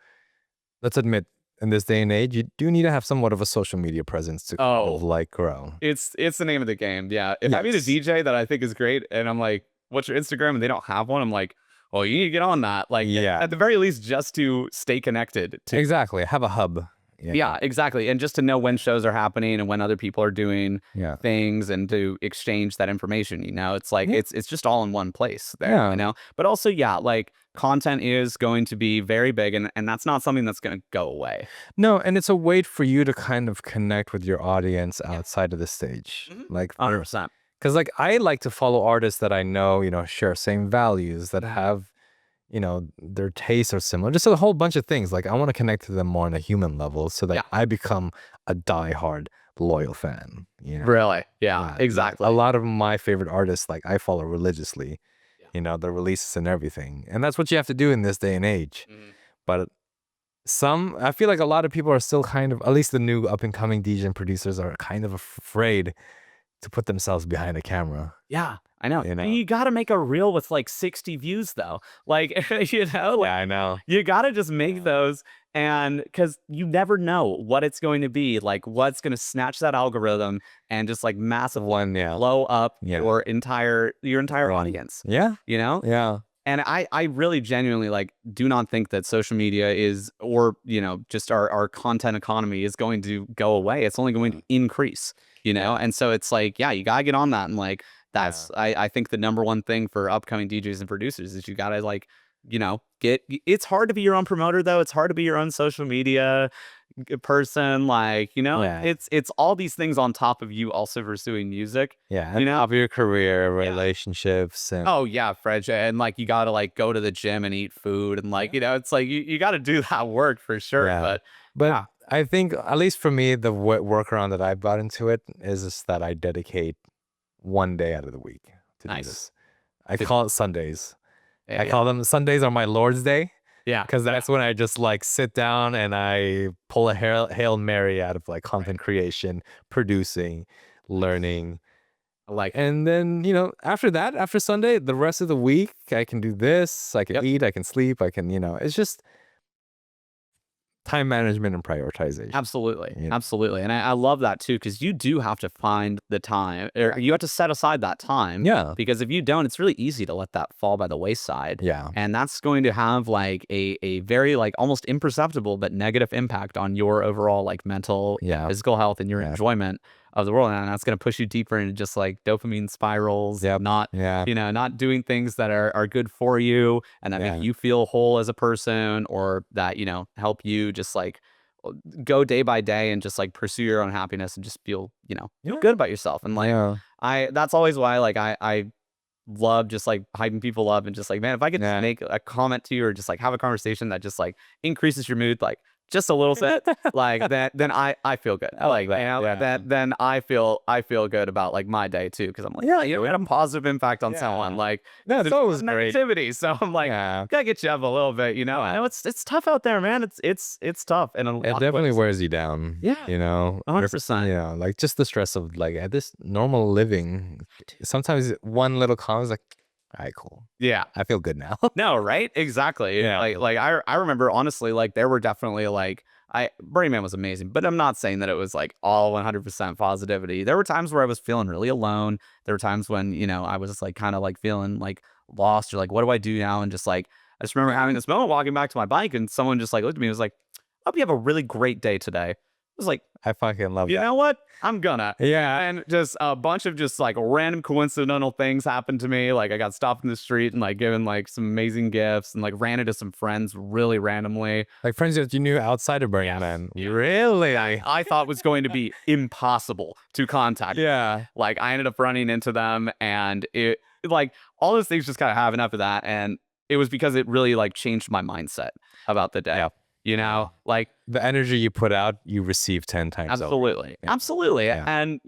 let's admit, in this day and age, you do need to have somewhat of a social media presence to kind of like grow. It's the name of the game. Yeah. If I meet a DJ that I think is great and I'm like, what's your Instagram? And they don't have one, I'm like, well, you need to get on that. Like, at the very least, just to stay connected. Exactly. Have a hub. Yeah, exactly. And just to know when shows are happening and when other people are doing things and to exchange that information, it's like it's just all in one place there, But also, like content is going to be very big, and that's not something that's going to go away. No, and it's a way for you to kind of connect with your audience outside of the stage. Like 100%. Because like I like to follow artists that I know, share same values, that have, their tastes are similar. Just a whole bunch of things. Like I want to connect to them more on a human level so that I become a diehard loyal fan. Really? Yeah, exactly. A lot of my favorite artists, like I follow religiously, the releases and everything. And that's what you have to do in this day and age. But I feel like a lot of people are still kind of, at least the new up and coming DJ and producers are kind of afraid to put themselves behind a camera. Yeah, I know. You got to make a reel with like 60 views though. Like, I know. You got to just make those, and because you never know what it's going to be, like what's going to snatch that algorithm and just like massively blow up your entire audience. Yeah. Yeah. And I really genuinely like do not think that social media is, or just our content economy is going to go away. It's only going to increase, and so it's like, you gotta get on that. And like that's I think the number one thing for upcoming DJs and producers is you gotta like it's hard to be your own promoter though. It's hard to be your own social media person, like it's all these things on top of you also pursuing music, and of your career, relationships, and Fred, and like you gotta like go to the gym and eat food, and like it's like you gotta do that work for sure. But I think, at least for me, the workaround that I've got into it is just that I dedicate one day out of the week to do this. I call it Sundays. I call them Sundays are my Lord's Day. Yeah, because that's when I just like sit down and I pull a Hail Mary out of like content creation, producing, learning. And then, after Sunday, the rest of the week, I can do this, I can eat, I can sleep, I can, it's just time management and prioritization. Absolutely. Absolutely. And I love that too, because you do have to find the time, or you have to set aside that time. Yeah. Because if you don't, it's really easy to let that fall by the wayside. Yeah. And that's going to have like a very like almost imperceptible but negative impact on your overall like mental, physical health and your enjoyment of the world. And that's going to push you deeper into just like dopamine spirals, not doing things that are good for you and that make you feel whole as a person, or that, help you just like go day by day and just like pursue your own happiness and just feel, good about yourself. And like, that's always why like I love just like hyping people up and just like, man, if I could just make a comment to you or just like have a conversation that just like increases your mood, like just a little bit, like that, then I feel good. I like that. Then I feel good about like my day too, because I'm like, we had a positive impact on someone. Like, it's always negativity. So I'm like, gotta get you up a little bit. I know it's tough out there, man. It's tough, and it definitely wears you down. 100%. Like just the stress of like at this normal living. Sometimes one little comment is like, all right, cool. Yeah. I feel good now. No, right? Exactly. Yeah. Like I remember honestly, like there were definitely like Burning Man was amazing, but I'm not saying that it was like all 100% positivity. There were times where I was feeling really alone. There were times when, I was just like kind of like feeling like lost or like, what do I do now? And just like, I just remember having this moment walking back to my bike and someone just like looked at me and was like, I hope you have a really great day today. I was like, I fucking love that. You know what? I'm gonna. Yeah. And just a bunch of just like random coincidental things happened to me. Like I got stopped in the street and like given like some amazing gifts and like ran into some friends really randomly. Like friends that you knew outside of Burning Man. Really? I thought was going to be impossible to contact. Yeah. Like I ended up running into them, and it like all those things just kind of happened after that. And it was because it really like changed my mindset about the day. Yeah. Like the energy you put out, you receive 10 times. Absolutely. Yeah. Absolutely. Yeah. And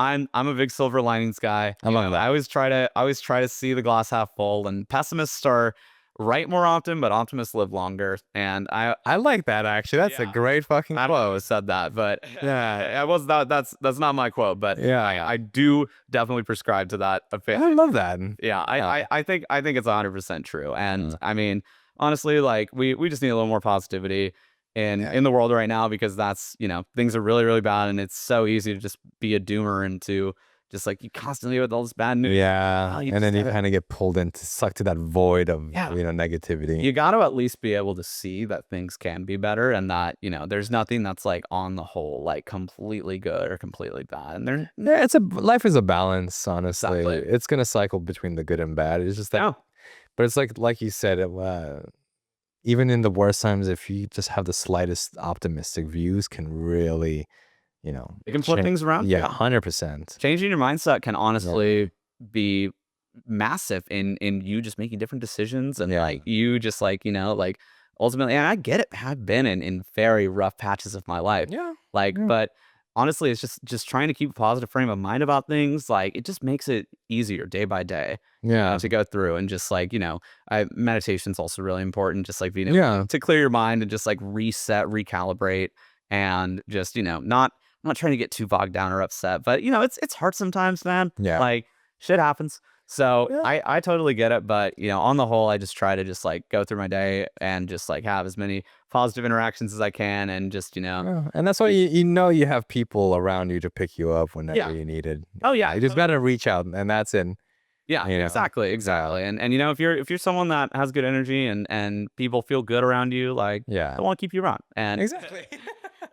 I'm a big silver linings guy. I love that. I always try to see the glass half full, and pessimists are right more often, but optimists live longer. And I like that actually. That's a great fucking quote. I don't know who said that, but that's not my quote, but I do definitely prescribe to that opinion. I love that. Yeah. I think it's 100% true. And I mean, honestly, like we just need a little more positivity in the world right now, because that's, things are really, really bad, and it's so easy to just be a doomer and to just like you constantly with all this bad news. Yeah. You And then just you gotta- kind of get pulled into, sucked to that void of, Yeah. negativity. you got to at least be able to see that things can be better, and that, there's nothing that's like on the whole like completely good or completely bad. And there, Yeah, life is a balance, honestly. Exactly. It's gonna cycle between the good and bad. It's just that, yeah, but it's like you said, even in the worst times, if you just have the slightest optimistic views, can really, it can flip things around. Yeah, 100%. Changing your mindset can honestly be massive in you just making different decisions, and like you just like like ultimately, and I get it, I've been in very rough patches of my life, but honestly, it's just trying to keep a positive frame of mind about things. Like, it just makes it easier day by day to go through, and just like meditation's also really important, just like being able to clear your mind and just like reset, recalibrate, and just not trying to get too bogged down or upset, but it's hard sometimes, man. Like, shit happens. So I totally get it, but on the whole, I just try to just like go through my day and just like have as many positive interactions as I can, and just and that's why you have people around you to pick you up whenever you need it. Oh yeah, you just gotta reach out, and that's it. Yeah, exactly. And if you're someone that has good energy, and people feel good around you, like, they want to keep you around. And Exactly.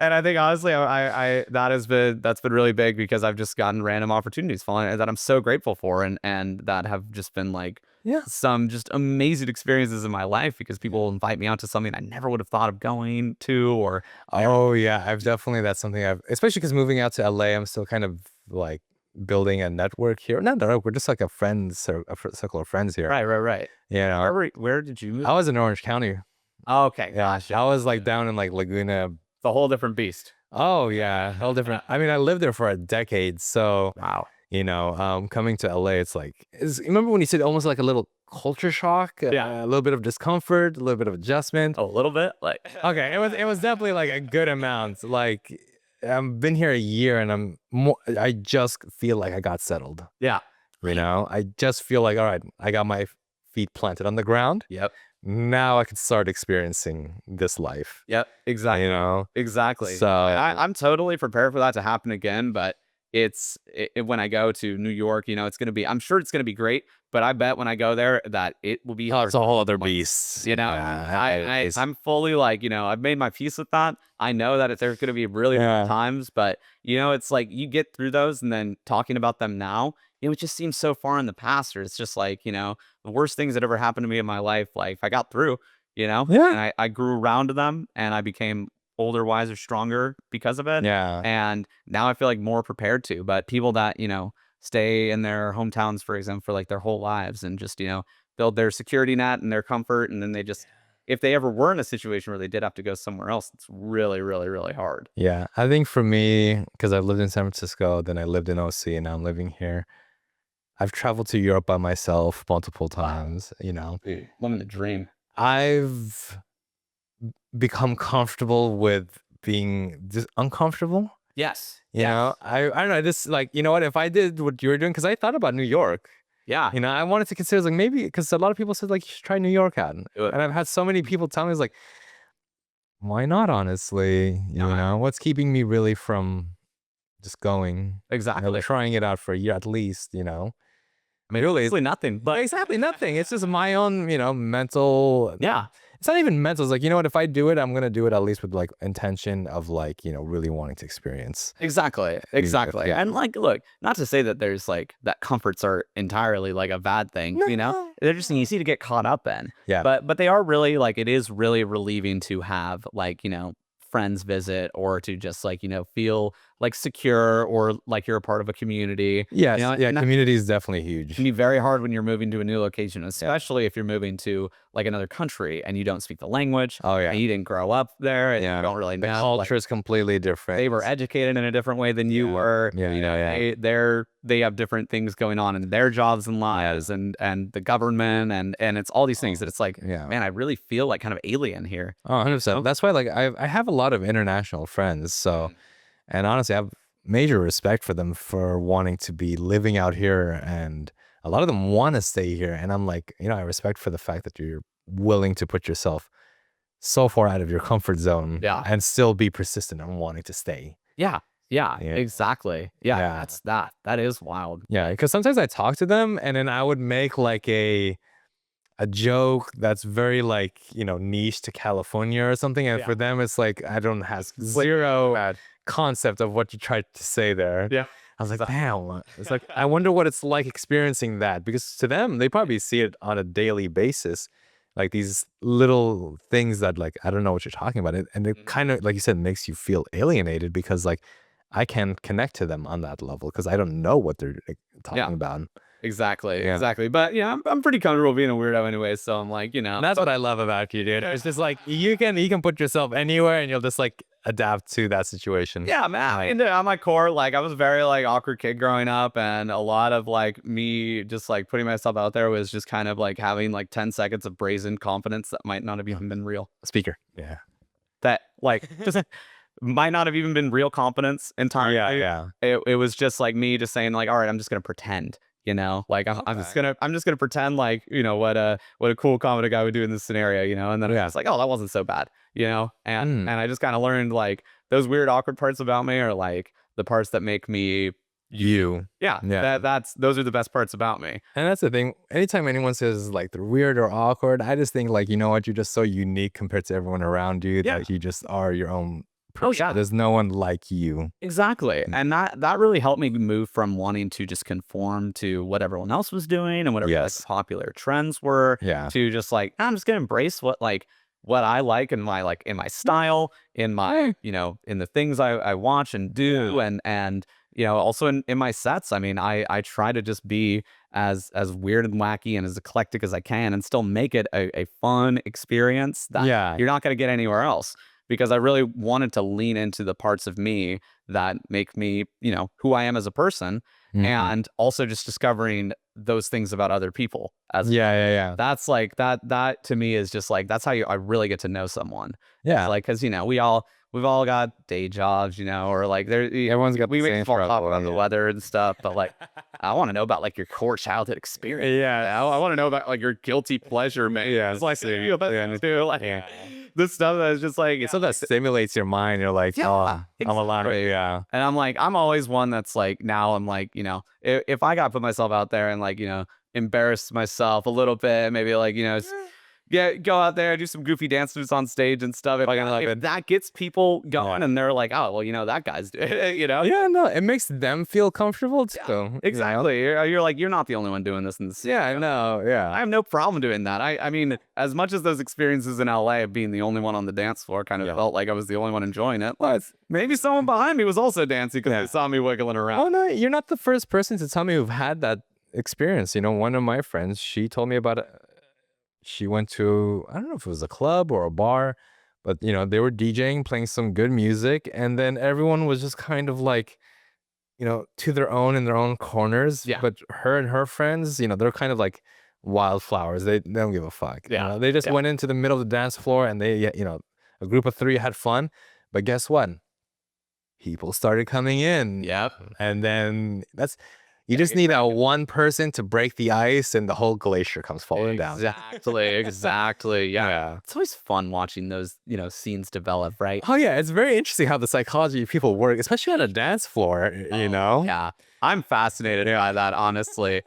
and I think honestly, that's been really big, because I've just gotten random opportunities falling that I'm so grateful for, and that have just been like some just amazing experiences in my life, because people invite me out to something I never would have thought of going to, or I've definitely, that's something especially because moving out to LA, I'm still kind of like building a network here. Not network, we're just like a circle of friends here. Right. Where did you move? I was in Orange County. Oh, okay, Gotcha. I was like down in like Laguna. It's a whole different beast. Oh yeah, whole different. I mean, I lived there for a decade, so wow. Coming to LA, it's like, remember when you said almost like a little culture shock, a little bit of discomfort, a little bit of adjustment, a little bit, like okay, it was definitely like a good amount. Like, I've been here a year, and I just feel like I got settled. I just feel like, all right, I got my feet planted on the ground. Now I can start experiencing this life. Exactly. Exactly. So I'm totally prepared for that to happen again, but when I go to New York, I'm sure it's gonna be great, but I bet when I go there that it will be it's a whole other beast. I'm fully like, I've made my peace with that. I know that there's gonna be really hard times, but it's like you get through those, and then talking about them now, it just seems so far in the past, or it's just like, the worst things that ever happened to me in my life, like, I got through, and I grew around to them, and I became older, wiser, stronger because of it. And now I feel like more prepared to. But people that, stay in their hometowns, for example, for like their whole lives, and just, build their security net and their comfort, and then they just, if they ever were in a situation where they did have to go somewhere else, it's really, really, really hard. I think for me, because I've lived in San Francisco, then I lived in OC, and now I'm living here. I've traveled to Europe by myself multiple times, Dude, living the dream. I've become comfortable with being just uncomfortable. Yes. I don't know, this, like, what, if I did what you were doing, because I thought about New York. I wanted to consider, like, maybe, because a lot of people said, like, you should try New York out. And I've had so many people tell me, it's like, why not, honestly? What's keeping me really from just going? Exactly. Trying it out for a year at least, I mean, really, nothing, but exactly nothing. It's just my own, mental. Yeah. It's not even mental. It's like, what, if I do it, I'm going to do it at least with like intention of like, really wanting to experience. Exactly. Yeah. And like, look, not to say that there's like that comforts are entirely like a bad thing, they're just easy to get caught up in. But they are really like, it is really relieving to have like, friends visit, or to just like, feel like secure, or like you're a part of a community. Community is definitely huge. It can be very hard when you're moving to a new location, especially if you're moving to like another country and you don't speak the language. And you didn't grow up there, and you don't really know. The culture is completely different. They were educated in a different way than you were. They have different things going on in their jobs and lives, and the government, and it's all these things that it's like, man, I really feel like kind of alien here. 100%. That's why, like, I have a lot of international friends, so and honestly, I have major respect for them for wanting to be living out here, and a lot of them want to stay here, and I'm like, I respect for the fact that you're willing to put yourself so far out of your comfort zone and still be persistent and wanting to stay. Yeah, Yeah. exactly. Yeah, that is wild. Yeah, because sometimes I talk to them and then I would make like a joke that's very like, niche to California or something. And for them, it's like, I don't have zero concept of what you tried to say there. Yeah. I was like, damn. It's like, I wonder what it's like experiencing that, because to them, they probably see it on a daily basis. Like these little things that like, I don't know what you're talking about. And it kind of, like you said, makes you feel alienated because like I can't connect to them on that level because I don't know what they're like, talking about. Exactly. But yeah, I'm pretty comfortable being a weirdo anyway. So I'm like, And that's what I love about you, dude. It's just like you can put yourself anywhere and you'll just like adapt to that situation. yeah, man. On my core, like I was a very like awkward kid growing up, and a lot of like me just like putting myself out there was just kind of like having like 10 seconds of brazen confidence that might not have even been real. Speaker. Yeah. That like just might not have even been real confidence entirely. Yeah. It was just like me just saying like, all right, I'm just gonna pretend. Like I'm just gonna pretend like what a cool comedy guy would do in this scenario, and then it's like, oh, that wasn't so bad, and I just kind of learned like those weird awkward parts about me are like the parts that make me you. Yeah. Those are the best parts about me. And that's the thing. Anytime anyone says like they're weird or awkward, I just think like, you know what, you're just so unique compared to everyone around you that you just are your own. Oh yeah, there's no one like you. Exactly. And that really helped me move from wanting to just conform to what everyone else was doing and whatever like, popular trends were to just like, I'm just gonna embrace what I like in my style, in my in the things I watch and do, and also in my sets. I mean, I try to just be as weird and wacky and as eclectic as I can and still make it a fun experience that you're not gonna get anywhere else. Because I really wanted to lean into the parts of me that make me, who I am as a person, and also just discovering those things about other people. That's like that to me is just like that's how I really get to know someone. Yeah, like because we've all got day jobs, or like everyone's got we the make same small talk struggle, about the weather and stuff, but like I want to know about like your core childhood experience. I want to know about like your guilty pleasure, man. It's like too, like this stuff that is just like so that stimulates your mind. You're like, I'm a lot of and I'm like I'm always one that's like now I'm like if I got to put myself out there and like embarrass myself a little bit, maybe like go out there, do some goofy dance moves on stage and stuff. If that gets people going and they're like, oh, well, that guy's doing it, Yeah, no, it makes them feel comfortable too. Yeah, exactly. You're like, you're not the only one doing this. Yeah, I know. Yeah. I have no problem doing that. I mean, as much as those experiences in LA of being the only one on the dance floor kind of felt like I was the only one enjoying it. Well, maybe someone behind me was also dancing because they saw me wiggling around. Oh, no, you're not the first person to tell me who've had that experience. One of my friends, she told me about it. She went to, I don't know if it was a club or a bar, but they were DJing, playing some good music, and then everyone was just kind of like, to their own in their own corners. Yeah. But her and her friends, they're kind of like wildflowers. They don't give a fuck. Yeah. They just went into the middle of the dance floor and they, a group of 3 had fun. But guess what? People started coming in. Yep. And then you just need that one person to break the ice and the whole glacier comes falling down. Exactly. Yeah. It's always fun watching those, scenes develop, right? Oh, yeah. It's very interesting how the psychology of people work, especially on a dance floor, Yeah. I'm fascinated by that, honestly.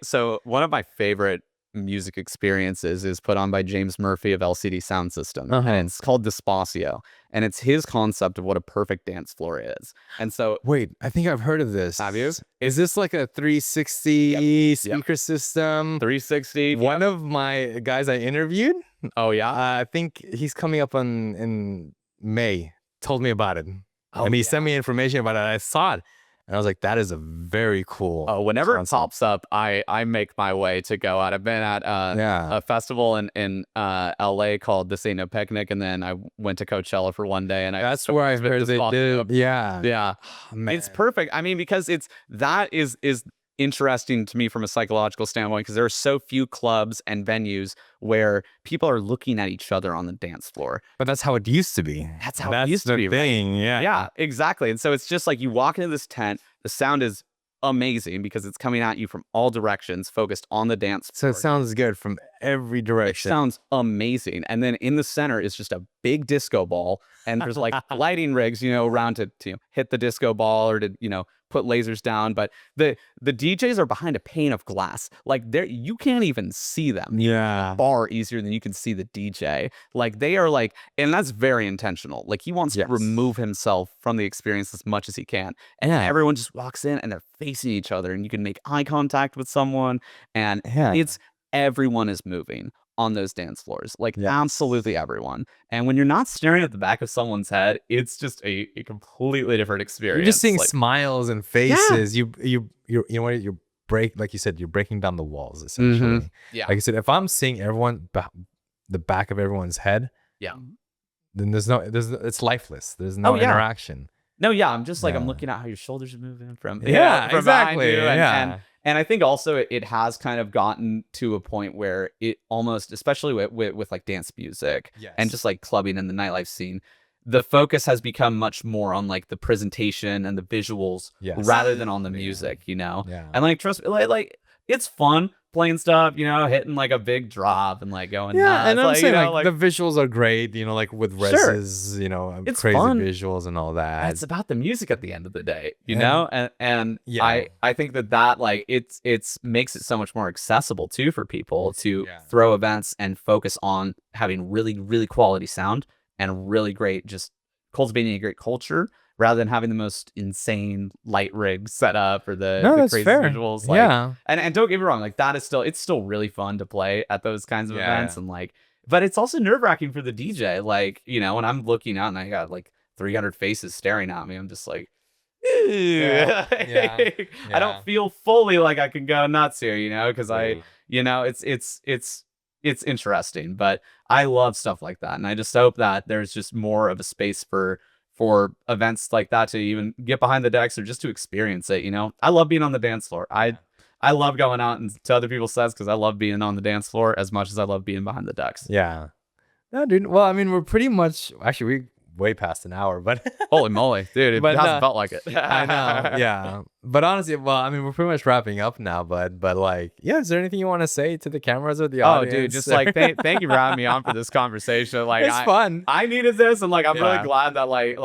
So one of my favorite music experiences is put on by James Murphy of LCD Sound System. And it's called Despacio. And it's his concept of what a perfect dance floor is. And so wait, I think I've heard of this. Have you? Is this like a 360 speaker system? 360. One of my guys I interviewed. Oh yeah. I think he's coming up in May. Told me about it. And he sent me information about it. I saw it. And I was like, that is a very cool. Whenever it pops up, I make my way to go out. I've been at a festival in LA called This Ain't No Picnic, and then I went to Coachella for one day, and that's where I've heard they do. Yeah. Oh, it's perfect. I mean, because that is interesting to me from a psychological standpoint, because there are so few clubs and venues where people are looking at each other on the dance floor. But that's how it used to be. That's it used to be, thing, right? Yeah. Yeah, exactly. And so it's just like you walk into this tent, the sound is amazing because it's coming at you from all directions, focused on the dance So floor. it sounds good from every It direction. sounds amazing. And then in the center is just a big disco ball. And there's like lighting rigs, around to hit the disco ball or to, put lasers down. But the DJs are behind a pane of glass. Like you can't even see them. Yeah. Far easier than you can see the DJ. Like they are like, and that's very intentional. Like he wants to remove himself from the experience as much as he can. And everyone just walks in and they're facing each other and you can make eye contact with someone. And everyone is moving on those dance floors, like absolutely everyone. And when you're not staring at the back of someone's head, it's just a completely different experience. You're just seeing like, smiles and faces. You know what, like you said, you're breaking down the walls essentially. Yeah. Like I said, if I'm seeing everyone the back of everyone's head, then it's lifeless. There's no interaction. No, I'm just like, I'm looking at how your shoulders are moving from from exactly. behind you. And I think also it has kind of gotten to a point where it almost, especially with like dance music and just like clubbing and the nightlife scene, the focus has become much more on like the presentation and the visuals rather than on the music, And like, trust me, like it's fun playing stuff, hitting like a big drop and like going nuts. And I'm saying like the visuals are great, like with reses, it's crazy fun. Visuals and all that. It's about the music at the end of the day, know? And I think that like it's makes it so much more accessible too for people to throw events and focus on having really, really quality sound and really great, just cultivating a great culture rather than having the most insane light rigs set up or the crazy visuals. Like, and don't get me wrong, like that is it's still really fun to play at those kinds of events. And like, but it's also nerve wracking for the DJ. Like, when I'm looking out and I got like 300 faces staring at me, I'm just like, I don't feel fully like I can go nuts here, because it's interesting, but I love stuff like that. And I just hope that there's just more of a space for events like that to even get behind the decks or just to experience it. I love being on the dance floor. I love going out and to other people's sets because I love being on the dance floor as much as I love being behind the decks. Yeah. No, dude. Well, I mean, we're pretty much we way past an hour, but holy moly, dude, it hasn't felt like it. I know. Yeah. But honestly, well, I mean, we're pretty much wrapping up now, but like, is there anything you want to say to the cameras or the audience? Oh, dude, just like thank you for having me on for this conversation. Like, it's fun. I needed this, and like I'm really glad that like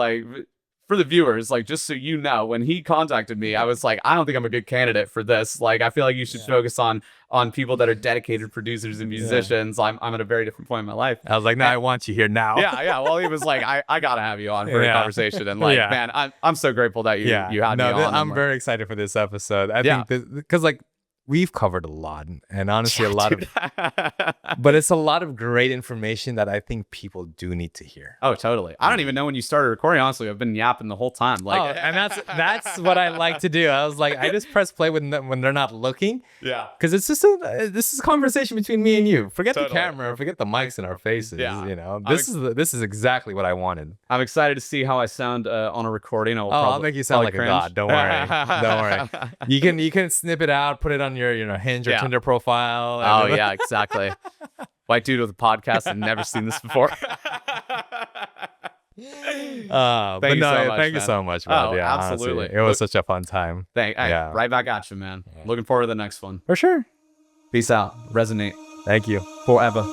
for the viewers, like just so you know, when he contacted me, I was like, I don't think I'm a good candidate for this. Like, I feel like you should focus on people that are dedicated producers and musicians. I'm at a very different point in my life. I was like, no, I want you here now. Yeah. Well, he was like, I gotta have you on for a conversation, and like, man, I'm so grateful that you had me on. I'm very excited for this episode. I think because like we've covered a lot, and honestly, a lot of, but it's a lot of great information that I think people do need to hear. Oh, totally. I don't even know when you started recording. Honestly, I've been yapping the whole time. Like, and that's what I like to do. I was like, I just press play when they're not looking. Yeah. Because it's just this is a conversation between me and you. Forget the camera, forget the mics in our faces. Yeah. This is exactly what I wanted. I'm excited to see how I sound on a recording. I'll make you sound like cringe. a god. Don't worry. Don't worry. You can snip it out, put it on your Hinge or Tinder profile. Oh yeah, exactly. White dude with a podcast. I've never seen this before. Thank you so much, man. Oh, yeah, absolutely. Honestly, it was such a fun time. Right back at you, man. Looking forward to the next one. For sure. Peace out. Resonate. Thank you. Forever.